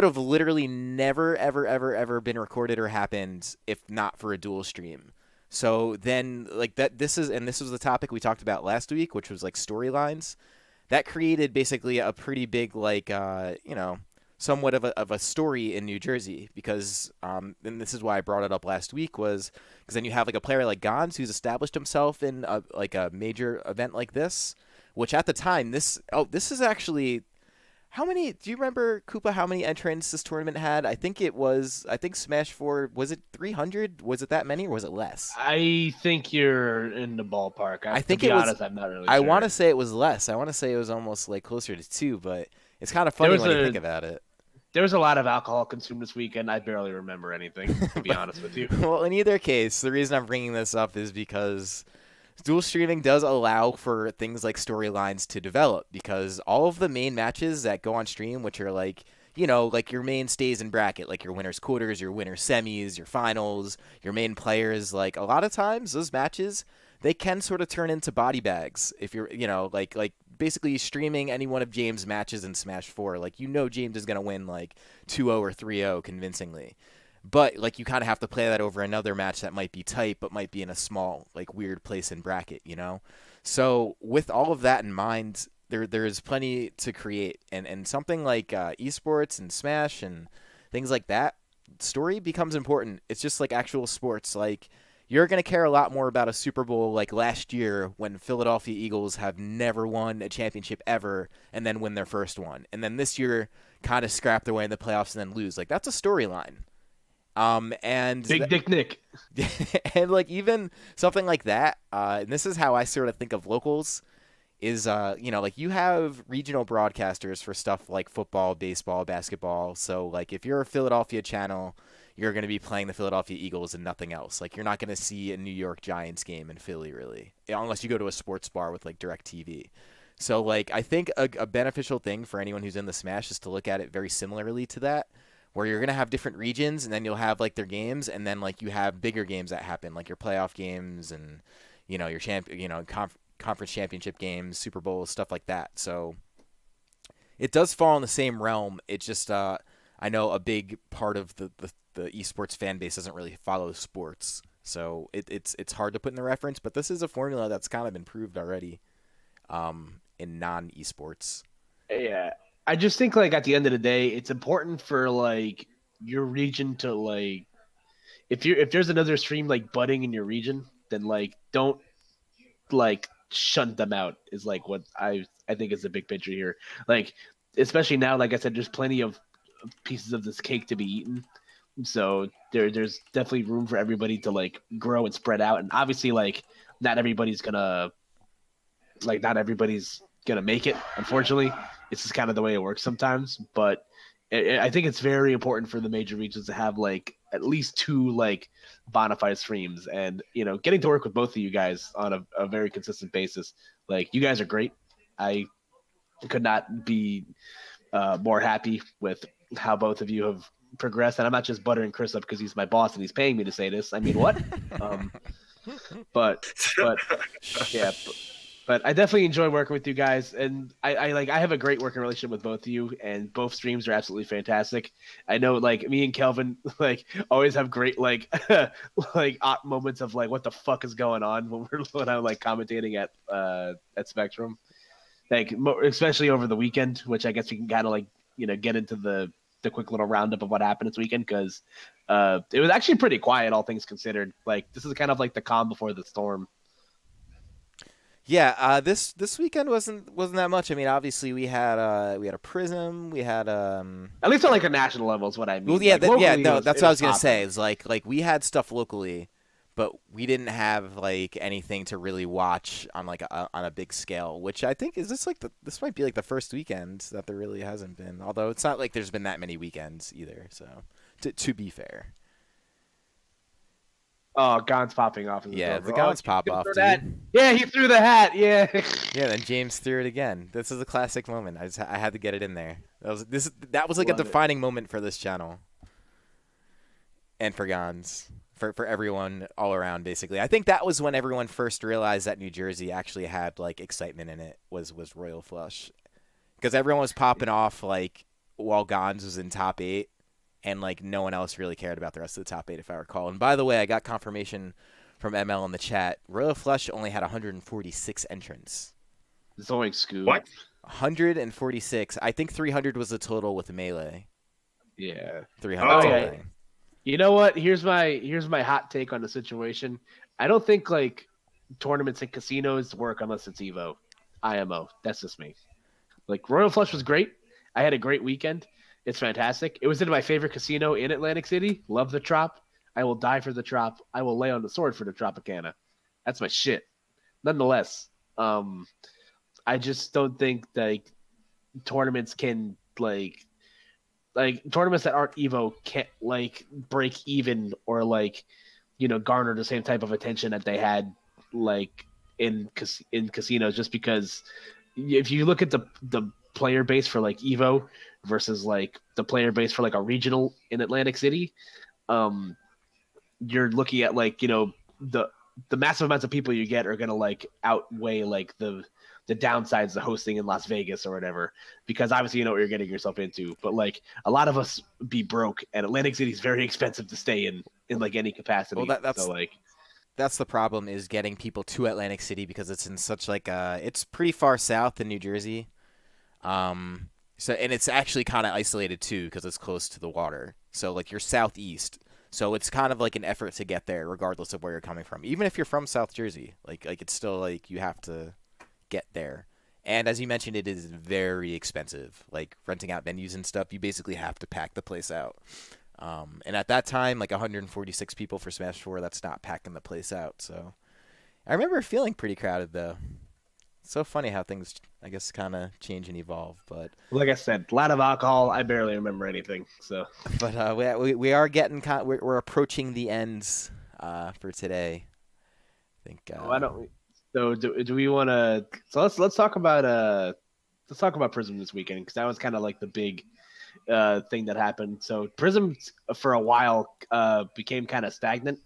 have literally never ever been recorded or happened if not for a dual stream. So then like this was the topic we talked about last week, which was like storylines. That created basically a pretty big like somewhat of a story in New Jersey, because and this is why I brought it up last week, was because then you have like a player like Gons who's established himself in a major event like this, which at the time this is actually, how many, do you remember, Koopa, how many entrants this tournament had? I think Smash 4, was it 300? Was it that many, or was it less? I think you're in the ballpark. I think to be honest, I'm not really sure. I want to say it was less. I want to say it was almost like closer to 2, but it's kind of funny when you think about it. There was a lot of alcohol consumed this weekend. I barely remember anything, to be honest with you. Well, in either case, the reason I'm bringing this up is because dual streaming does allow for things like storylines to develop, because all of the main matches that go on stream, which are like, like your mainstays in bracket, like your winners quarters, your winners semis, your finals, your main players, like a lot of times those matches, they can sort of turn into body bags if you're, like basically streaming any one of James' matches in Smash 4. Like, James is going to win like 2-0 or 3-0 convincingly. But like you kind of have to play that over another match that might be tight but might be in a small like weird place in bracket, So with all of that in mind, there is plenty to create, and something like esports and Smash and things like that, story becomes important. It's just like actual sports. Like, you're going to care a lot more about a Super Bowl like last year when Philadelphia Eagles have never won a championship ever and then win their first one. And then this year kind of scrap their way in the playoffs and then lose. Like, that's a storyline. And Big Dick Nick. And like even something like that, and this is how I sort of think of locals, is like you have regional broadcasters for stuff like football, baseball, basketball. So like if you're a Philadelphia channel, you're going to be playing the Philadelphia Eagles and nothing else. Like, you're not going to see a New York Giants game in Philly, really, unless you go to a sports bar with like DirecTV. So like I think a beneficial thing for anyone who's in the Smash is to look at it very similarly to that, where you're going to have different regions, and then you'll have like their games, and then like you have bigger games that happen, like your playoff games and your conference championship games, Super Bowls, stuff like that. So it does fall in the same realm. It just I know a big part of the esports fan base doesn't really follow sports, so it's hard to put in the reference. But this is a formula that's kind of been proved already in non-esports. Yeah, I just think like at the end of the day, it's important for like your region to like if there's another stream like budding in your region, then like don't like shunt them out is like what I think is the big picture here. Like especially now, like I said, there's plenty of pieces of this cake to be eaten. So there's definitely room for everybody to like grow and spread out. And obviously like not everybody's gonna make it, unfortunately. It's just kind of the way it works sometimes. But I think it's very important for the major regions to have like at least 2 like bona fide streams, and getting to work with both of you guys on a very consistent basis. Like you guys are great. I could not be more happy with how both of you have progressed, and I'm not just buttering Chris up because he's my boss and he's paying me to say this. I mean, what? But yeah. But I definitely enjoy working with you guys, and I have a great working relationship with both of you, and both streams are absolutely fantastic. I know like me and Kelvin like always have great like like moments of like what the fuck is going on when I'm like commentating at Spectrum, like especially over the weekend, which I guess we can kind of like get into the quick little roundup of what happened this weekend, because it was actually pretty quiet, all things considered. Like this is kind of like the calm before the storm. Yeah, this weekend wasn't that much. I mean, obviously we had a Prism, we had at least on like a national level is what I mean. Well, yeah, like, no, that's what I was gonna say. Is like we had stuff locally, but we didn't have like anything to really watch on like on a big scale. Which I think is this might be like the first weekend that there really hasn't been. Although it's not like there's been that many weekends either. So to be fair. Oh, Gon's popping off. Yeah, the Gon's pop off, dude. Yeah, he threw the hat. Yeah. Yeah, then James threw it again. This is a classic moment. I had to get it in there. That was like a defining moment for this channel, and for Gons, for everyone all around. Basically, I think that was when everyone first realized that New Jersey actually had like excitement in it. Was Royal Flush, because everyone was popping off like while Gons was in top 8. And, like, no one else really cared about the rest of the top 8, if I recall. And, by the way, I got confirmation from ML in the chat. Royal Flush only had 146 entrants. It's only Scoob. What? 146. I think 300 was the total with Melee. Yeah. 300. Okay. You know what? Here's my hot take on the situation. I don't think, like, tournaments and casinos work unless it's EVO. IMO. That's just me. Like, Royal Flush was great. I had a great weekend. It's fantastic. It was in my favorite casino in Atlantic City. Love the Trop. I will die for the Trop. I will lay on the sword for the Tropicana. That's my shit. Nonetheless, I just don't think like tournaments can like tournaments that aren't Evo can't like break even or like garner the same type of attention that they had like in casinos, just because if you look at the player base for like Evo versus like the player base for like a regional in Atlantic City, you're looking at like the massive amounts of people you get are gonna like outweigh like the downsides of hosting in Las Vegas or whatever, because obviously you know what you're getting yourself into. But like a lot of us be broke, and Atlantic City is very expensive to stay in like any capacity. Well, that's so like that's the problem, is getting people to Atlantic City, because it's in such like it's pretty far south in New Jersey. So, and it's actually kind of isolated too, because it's close to the water. So like you're southeast, so it's kind of like an effort to get there, regardless of where you're coming from. Even if you're from South Jersey, like it's still like you have to get there. And as you mentioned, it is very expensive. Like renting out venues and stuff, you basically have to pack the place out. And at that time, like 146 people for Smash 4, that's not packing the place out. So I remember feeling pretty crowded though. So funny how things, I guess, kind of change and evolve. But like I said, a lot of alcohol. I barely remember anything. So, but we are getting we're approaching the ends for today. I think. Why don't we? So do we want to? So let's talk about Prism this weekend, because that was kind of like the big thing that happened. So Prism for a while became kind of stagnant.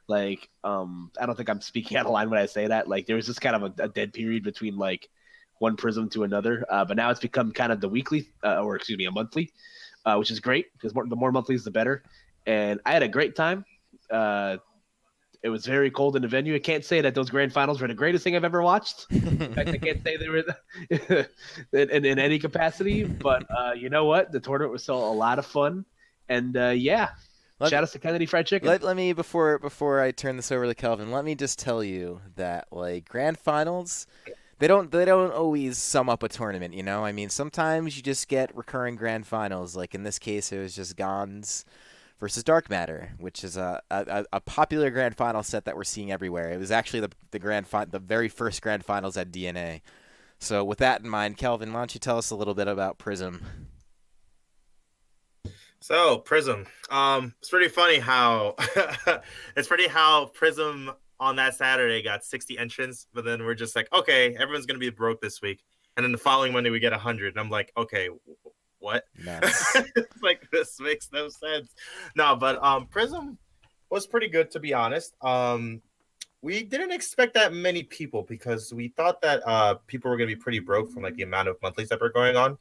Like, I don't think I'm speaking out of line when I say that. Like, there was just kind of a dead period between like one prism to another, but now it's become kind of the weekly, or excuse me, a monthly, which is great because the more monthlies, the better. And I had a great time. It was very cold in the venue. I can't say that those grand finals were the greatest thing I've ever watched. In fact, I can't say they were in any capacity. But you know what? The tournament was still a lot of fun. And yeah, shout out to Kennedy Fried Chicken. Let me before I turn this over to Kelvin, let me just tell you that like grand finals, they don't always sum up a tournament. You know, I mean, sometimes you just get recurring grand finals. Like in this case, it was just Gons versus Dark Matter, which is a popular grand final set that we're seeing everywhere. It was actually the very first grand finals at DNA. So with that in mind, Kelvin, why don't you tell us a little bit about Prism? So Prism, it's pretty funny how Prism on that Saturday got 60 entrants, but then we're just like, okay, everyone's gonna be broke this week, and then the following Monday we get 100, and I'm like, okay, what? Nice. It's like, this makes no sense. No, but Prism was pretty good, to be honest. We didn't expect that many people because we thought that people were gonna be pretty broke from like the amount of monthlies that were going on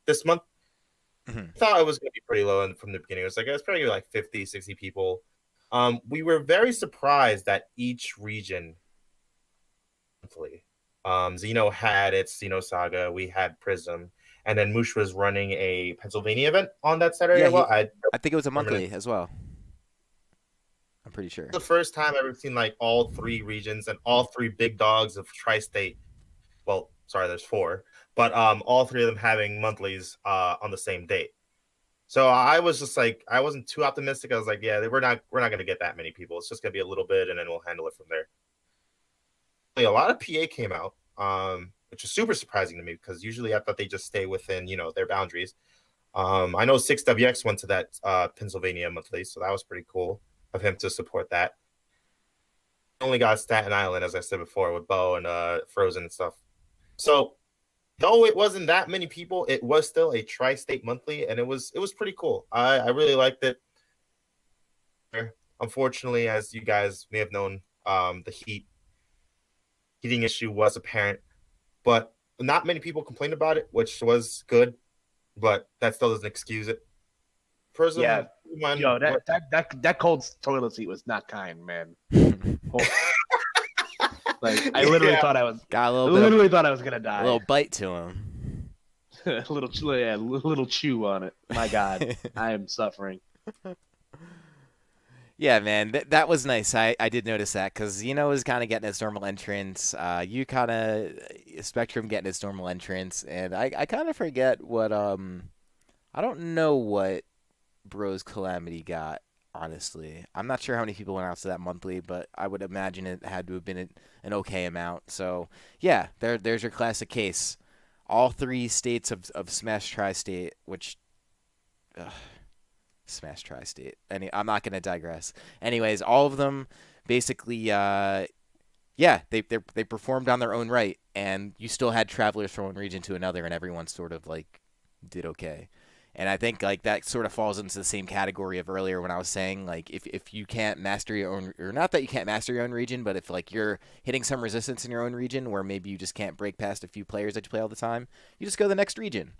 this month. Mm-hmm. I thought it was going to be pretty low from the beginning. It was probably like 50, 60 people. We were very surprised that each region monthly. Xeno had its Xeno Saga. We had Prism. And then Moosh was running a Pennsylvania event on that Saturday. Yeah, as well. I think it was a monthly as well. I'm pretty sure. The first time I've ever seen like all three regions and all three big dogs of Tri-State. Well, sorry, there's four. But all three of them having monthlies on the same date. So I was just like, I wasn't too optimistic. I was like, yeah, we're not going to get that many people. It's just going to be a little bit, and then we'll handle it from there. A lot of PA came out, which is super surprising to me because usually I thought they just stay within, their boundaries. I know 6WX went to that Pennsylvania monthly, so that was pretty cool of him to support that. Only got Staten Island, as I said before, with Bo and Frozen and stuff. So though it wasn't that many people, it was still a tri-state monthly, and it was pretty cool. I really liked it. Unfortunately, as you guys may have known, the heating issue was apparent, but not many people complained about it, which was good, but that still doesn't excuse it. Personally, yeah, that cold toilet seat was not kind, man. Like, I literally thought I was thought I was gonna die. A little bite to him. a little chew on it. My God, I am suffering. Yeah, man, that was nice. I did notice that because was kind of getting its normal entrance. You kind of Spectrum getting its normal entrance, and I kind of forget what I don't know what Bros Calamity got. Honestly, I'm not sure how many people went out to that monthly, but I would imagine it had to have been an okay amount. So, yeah, there's your classic case. All three states of Smash Tri-State, which Smash Tri-State. I'm not going to digress. Anyways, all of them basically, they performed on their own right, and you still had travelers from one region to another, and everyone sort of like did okay. And I think like that sort of falls into the same category of earlier when I was saying like if you can't master your own, or not that you can't master your own region, but if like you're hitting some resistance in your own region where maybe you just can't break past a few players that you play all the time, you just go to the next region.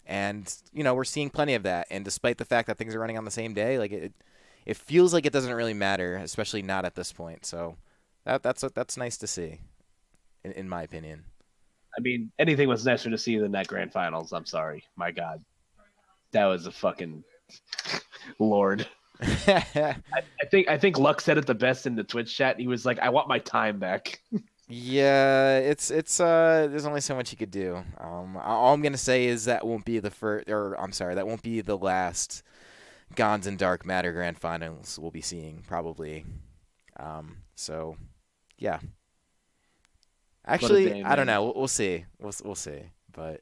And we're seeing plenty of that. And despite the fact that things are running on the same day, like it feels like it doesn't really matter, especially not at this point. So that's nice to see, in my opinion. I mean, anything was nicer to see than that grand finals. I'm sorry, my God. That was a fucking Lord. I think Luck said it the best in the Twitch chat. He was like, "I want my time back." Yeah, it's there's only so much you could do. All I'm gonna say is that won't be that won't be the last Gons and Dark Matter grand finals we'll be seeing probably. So yeah. Actually, I don't know. We'll see. We'll see. But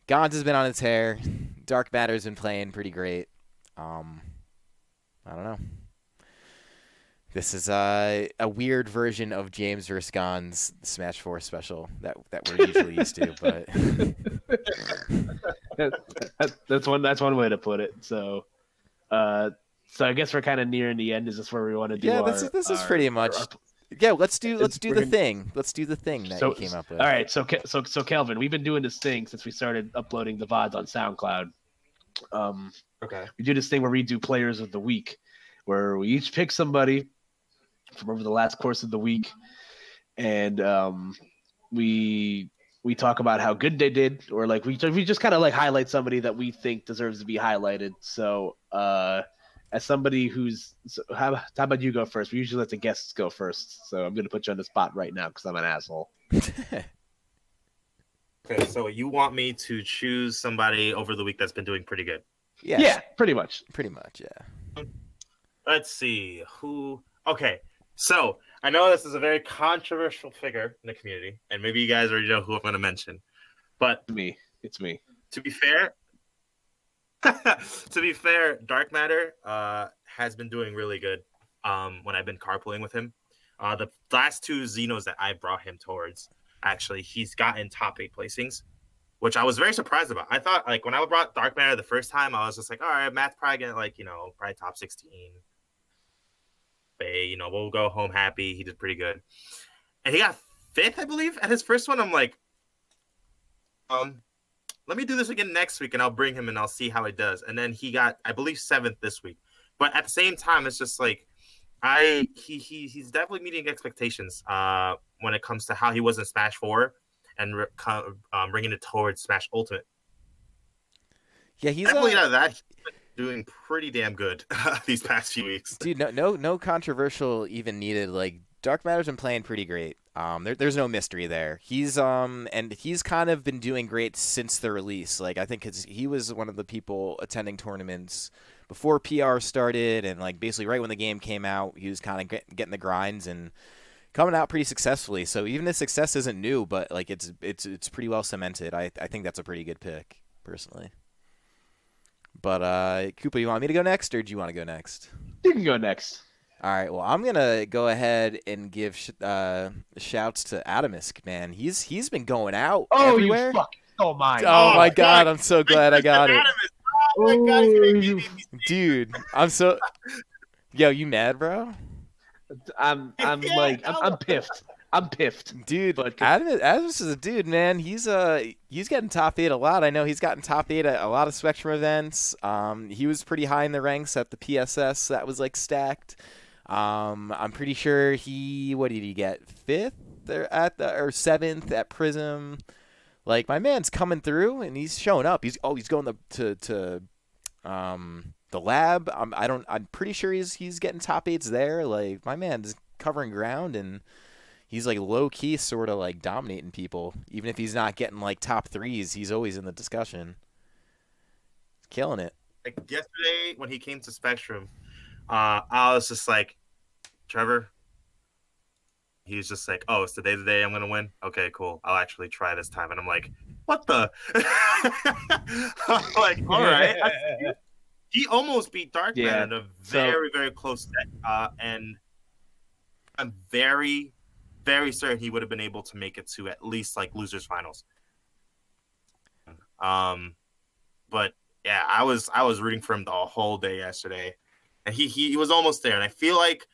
Gons has been on its hair. Dark Matter's been playing pretty great. I don't know. This is a weird version of James vs. Gons Smash 4 special that we're usually used to, but that's one way to put it. So, So I guess we're kind of nearing the end. Is this where we want to do? Yeah, this is pretty much. Yeah, let's do the thing. Let's do the thing that you came up with. All right, so Kelvin, we've been doing this thing since we started uploading the VODs on SoundCloud. Okay. We do this thing where we do players of the week, where we each pick somebody from over the last course of the week, and we talk about how good they did, or like we just kind of like highlight somebody that we think deserves to be highlighted. So as somebody how about you go first? We usually let the guests go first, so I'm going to put you on the spot right now because I'm an asshole. Okay, so you want me to choose somebody over the week that's been doing pretty good? Yeah, pretty much. Pretty much, yeah. Let's see who. Okay, so I know this is a very controversial figure in the community, and maybe you guys already know who I'm going to mention. But it's me. To be fair, Dark Matter has been doing really good when I've been carpooling with him. The last two Xenos that I brought him towards, actually, he's gotten top 8 placings, which I was very surprised about. I thought, like, when I brought Dark Matter the first time, I was just like, all right, Matt's probably going to, like, probably top 16. We'll go home happy. He did pretty good. And he got 5th, I believe, at his first one. I'm like, let me do this again next week, and I'll bring him, and I'll see how it does. And then he got, I believe, 7th this week. But at the same time, it's just like, he's definitely meeting expectations when it comes to how he was in Smash 4 and bringing it towards Smash Ultimate. Yeah, he's definitely out of that. He's been doing pretty damn good these past few weeks. Dude, no controversial even needed. Like, Dark Matter's been playing pretty great. There's no mystery there. He's and he's kind of been doing great since the release. Like, I think he was one of the people attending tournaments before PR started, and like basically right when the game came out, he was kind of getting the grinds and coming out pretty successfully. So even his success isn't new, but like it's pretty well cemented. I think that's a pretty good pick personally. But Koopa, you want me to go next, or do you want to go next? You can go next. All right, well, I'm gonna go ahead and give shouts to Atomisk, man. He's been going out everywhere. You fucking stole mine. Oh my god, I'm so glad I got it. Oh my god, he's gonna give me dude, I'm so. Yo, you mad, bro? I'm piffed. I'm piffed, dude. But Atomisk is a dude, man. He's getting top 8 a lot. I know he's gotten top 8 at a lot of Spectrum events. He was pretty high in the ranks at the PSS. That was like stacked. I'm pretty sure what did he get? 5th or 7th at Prism. Like, my man's coming through and he's showing up. He's going to the lab. I'm pretty sure he's getting top 8s there. Like, my man's covering ground, and he's like low key sort of like dominating people. Even if he's not getting like top 3s, he's always in the discussion. He's killing it. Like yesterday when he came to Spectrum, I was just like, Trevor. He was just like, oh, it's today's the day I'm gonna win. Okay, cool. I'll actually try this time. And I'm like, what the? I'm like, all right. He almost beat Dark Man in a very, very close set. And I'm very, very certain he would have been able to make it to at least like losers finals. But yeah, I was rooting for him the whole day yesterday, and he was almost there. And I feel like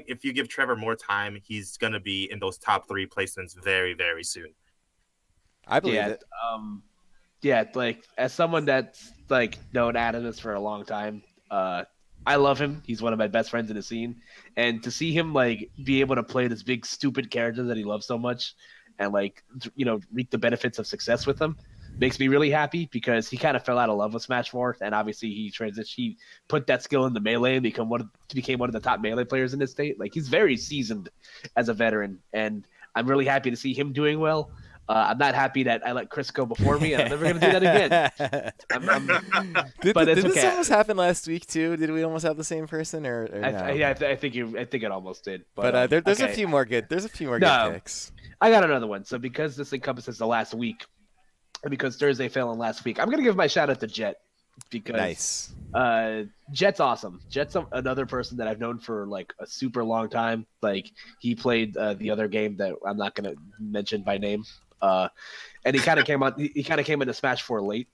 if you give Trevor more time, he's gonna be in those top 3 placements very, very soon. I believe it. Yeah, like as someone that's like known Adamus for a long time, I love him. He's one of my best friends in the scene, and to see him like be able to play this big stupid character that he loves so much, and like reap the benefits of success with him, makes me really happy, because he kind of fell out of love with Smash 4, and obviously he put that skill in the melee and became one of the top melee players in this state. Like, he's very seasoned as a veteran, and I'm really happy to see him doing well. I'm not happy that I let Chris go before me, and I'm never going to do that again. Did this almost happen last week too? Did we almost have the same person, or no? I think it almost did. But there's a few more good. There's a few more good picks. I got another one. So because this encompasses the last week, and because Thursday fell in last week, I'm going to give my shout out to Jet, because Jet's awesome. Jet's another person that I've known for like a super long time. Like, he played the other game that I'm not going to mention by name. And he kind of came on. He kind of came into Smash 4 late,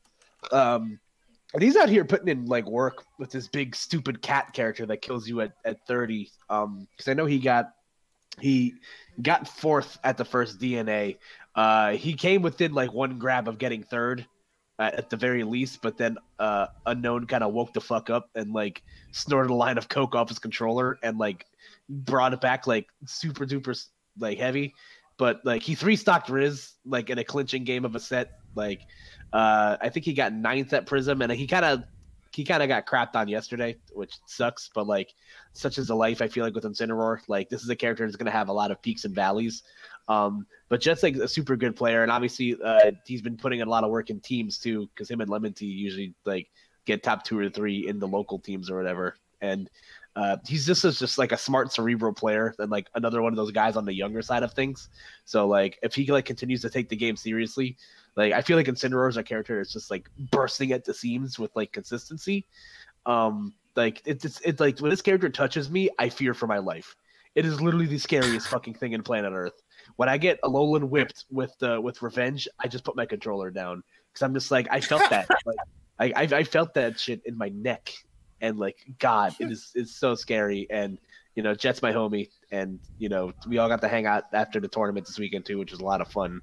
And he's out here putting in like work with this big stupid cat character that kills you at 30. Because I know he got fourth at the first DNA. He came within like one grab of getting third at the very least, but then Unknown kind of woke the fuck up and like snorted a line of coke off his controller and like brought it back like super duper like heavy. But like he three-stocked Riz like in a clinching game of a set. Like I think he got ninth at Prism, and he kind of got crapped on yesterday, which sucks. But like, such is the life. I feel like with Incineroar, like this is a character that's going to have a lot of peaks and valleys. But Jet's like a super good player, and obviously he's been putting in a lot of work in teams too, because him and Lemon Tea usually like get top 2 or 3 in the local teams or whatever. And he's just like a smart cerebral player and like another one of those guys on the younger side of things. So like if he like continues to take the game seriously, like I feel like Incineroar is a character that's just like bursting at the seams with like consistency. Like it's like when this character touches me, I fear for my life. It is literally the scariest fucking thing in planet Earth. When I get Alolan whipped with Revenge, I just put my controller down because I'm just like I felt that. Like I felt that shit in my neck. And like, God, it's so scary. And, you know, Jet's my homie. And, you know, we all got to hang out after the tournament this weekend too, which was a lot of fun.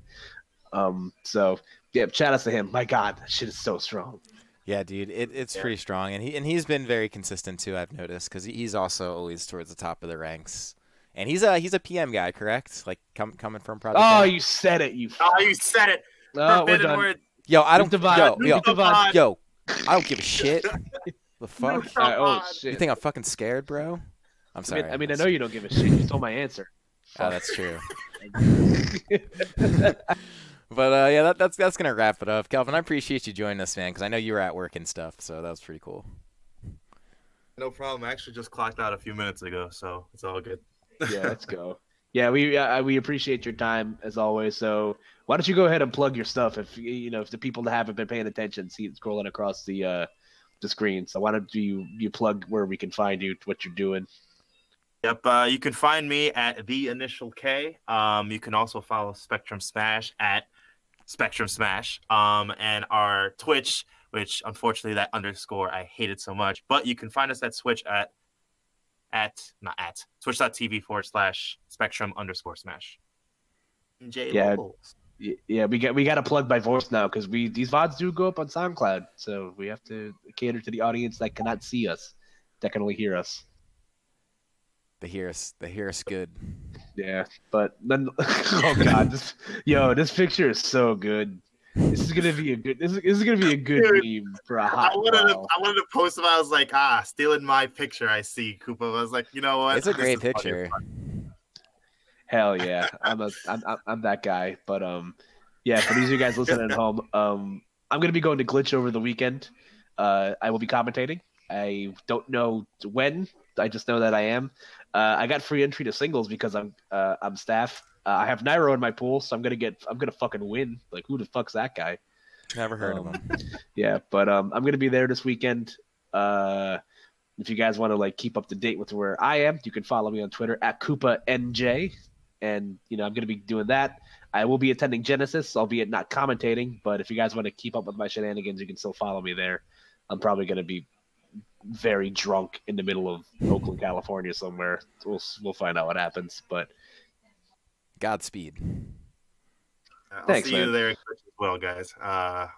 So yeah, shout outs to him. My God, that shit is so strong. Yeah, dude, it's pretty strong. And he's been very consistent too, I've noticed, because he's also always towards the top of the ranks. And he's a PM guy, correct? Like coming from Project. Oh, you said it. You said it. Oh, we're done. Word. Yo, I don't. Yo, I don't give a shit. The fuck? Oh shit! You think I'm fucking scared, bro? I'm sorry. I mean, I know you don't give a shit. You stole my answer. Oh, that's true. But yeah, that's gonna wrap it up. Kelvin, I appreciate you joining us, man, because I know you were at work and stuff, so that was pretty cool. No problem. I actually just clocked out a few minutes ago, so it's all good. Yeah, let's go. Yeah, we appreciate your time as always. So why don't you go ahead and plug your stuff if if the people that haven't been paying attention see it scrolling across the screen. So why don't you plug where we can find you, what you're doing? Yep, you can find me at the initial K. You can also follow Spectrum Smash at Spectrum Smash. And our Twitch, which unfortunately that underscore I hate it so much, but you can find us at Twitch at twitch.tv/Spectrum_Smash. Yeah. Yeah, we got to plug by voice now because these VODs do go up on SoundCloud, so we have to cater to the audience that cannot see us, that can only hear us. They hear us good. Yeah, but then oh god, this picture is so good. This is gonna be a good meme for a hot. I wanted to post it. I was like, stealing my picture. I see Koopa. I was like, you know what? It's a great picture. Hell yeah, I'm that guy. But yeah, for these of you guys listening at home, I'm gonna be going to Glitch over the weekend. I will be commentating. I don't know when. I just know that I am. I got free entry to singles because I'm staff. I have Nairo in my pool, so I'm gonna fucking win. Like, who the fuck's that guy? Never heard of him. Yeah, but I'm gonna be there this weekend. If you guys want to like keep up to date with where I am, you can follow me on Twitter at KoopaNJ. And, I'm going to be doing that. I will be attending Genesis, albeit not commentating. But if you guys want to keep up with my shenanigans, you can still follow me there. I'm probably going to be very drunk in the middle of Oakland, California somewhere. We'll find out what happens. But Godspeed. I'll see you there as well, guys.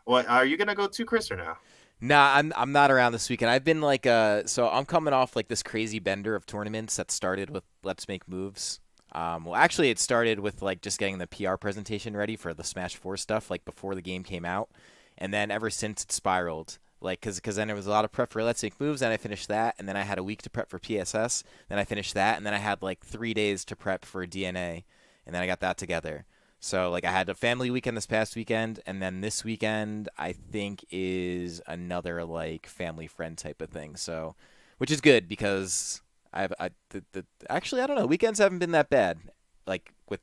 What are you going to go to, Chris, or no? Nah, I'm not around this weekend. I've been like so I'm coming off like this crazy bender of tournaments that started with Let's Make Moves. Well, actually, it started with like just getting the PR presentation ready for the Smash 4 stuff, like before the game came out, and then ever since it spiraled. Like, cause then there was a lot of prep for Let's Make Moves, and I finished that, and then I had a week to prep for PSS, then I finished that, and then I had like 3 days to prep for DNA, and then I got that together. So like I had a family weekend this past weekend, and then this weekend I think is another like family friend type of thing. So, which is good because. Actually, I don't know. Weekends haven't been that bad, like with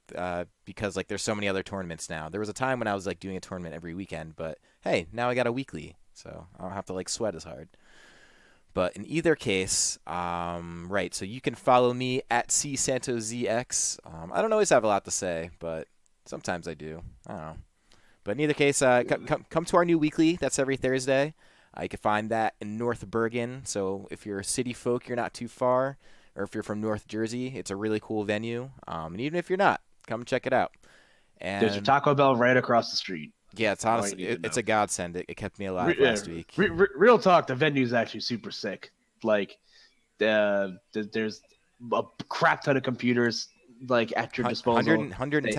because like there's so many other tournaments now. There was a time when I was like doing a tournament every weekend, but hey, now I got a weekly, so I don't have to like sweat as hard. But in either case, right. So you can follow me at CSantosZX. I don't always have a lot to say, but sometimes I do. I don't know. But in either case, come to our new weekly. That's every Thursday. You can find that in North Bergen. So if you're a city folk, you're not too far. Or if you're from North Jersey, it's a really cool venue. And even if you're not, come check it out. There's a And Taco Bell right across the street. yeah, it's All you honestly, need to it's know. a godsend. It kept me alive Re- last week. Real talk, the venue's actually super sick. Like, there's a crap ton of computers like at your disposal. 110.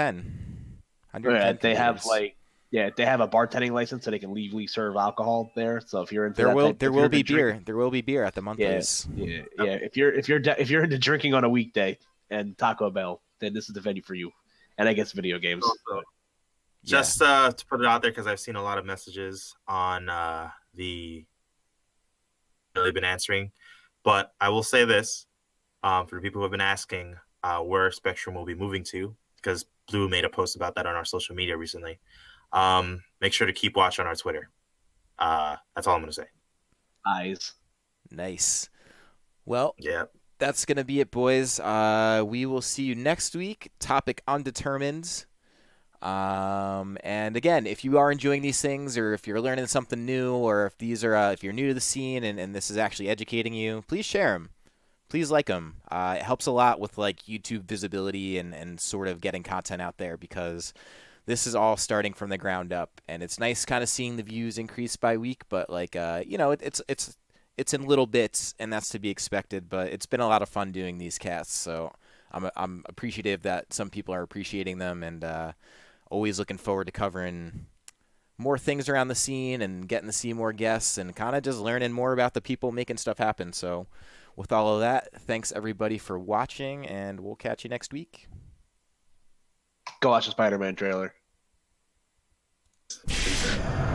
They have computers. they have a bartending license so they can legally serve alcohol there. So if you're into There that will type, there if you're will be into drink- beer. There will be beer at the monthlies. yeah. If you're into drinking on a weekday and Taco Bell, then this is the venue for you. And I guess video games. Also, just to put it out there, because I've seen a lot of messages on the they've been answering, but I will say this for the people who have been asking where Spectrum will be moving to, because Blue made a post about that on our social media recently. Make sure to keep watch on our Twitter. That's all I'm going to say. Eyes. Nice. Well, Yeah. that's going to be it, boys. We will see you next week. Topic undetermined. And again, if you are enjoying these things, or if you're learning something new, or if these are if you're new to the scene and this is actually educating you, please share them. Please like them. It helps a lot with like YouTube visibility and sort of getting content out there, because this is all starting from the ground up, and it's nice kind of seeing the views increase by week. But like it's in little bits, and that's to be expected. But it's been a lot of fun doing these casts, so I'm appreciative that some people are appreciating them, and always looking forward to covering more things around the scene and getting to see more guests and kind of just learning more about the people making stuff happen. So with all of that, thanks everybody for watching, and we'll catch you next week. Go watch the Spider-Man trailer. Peace out.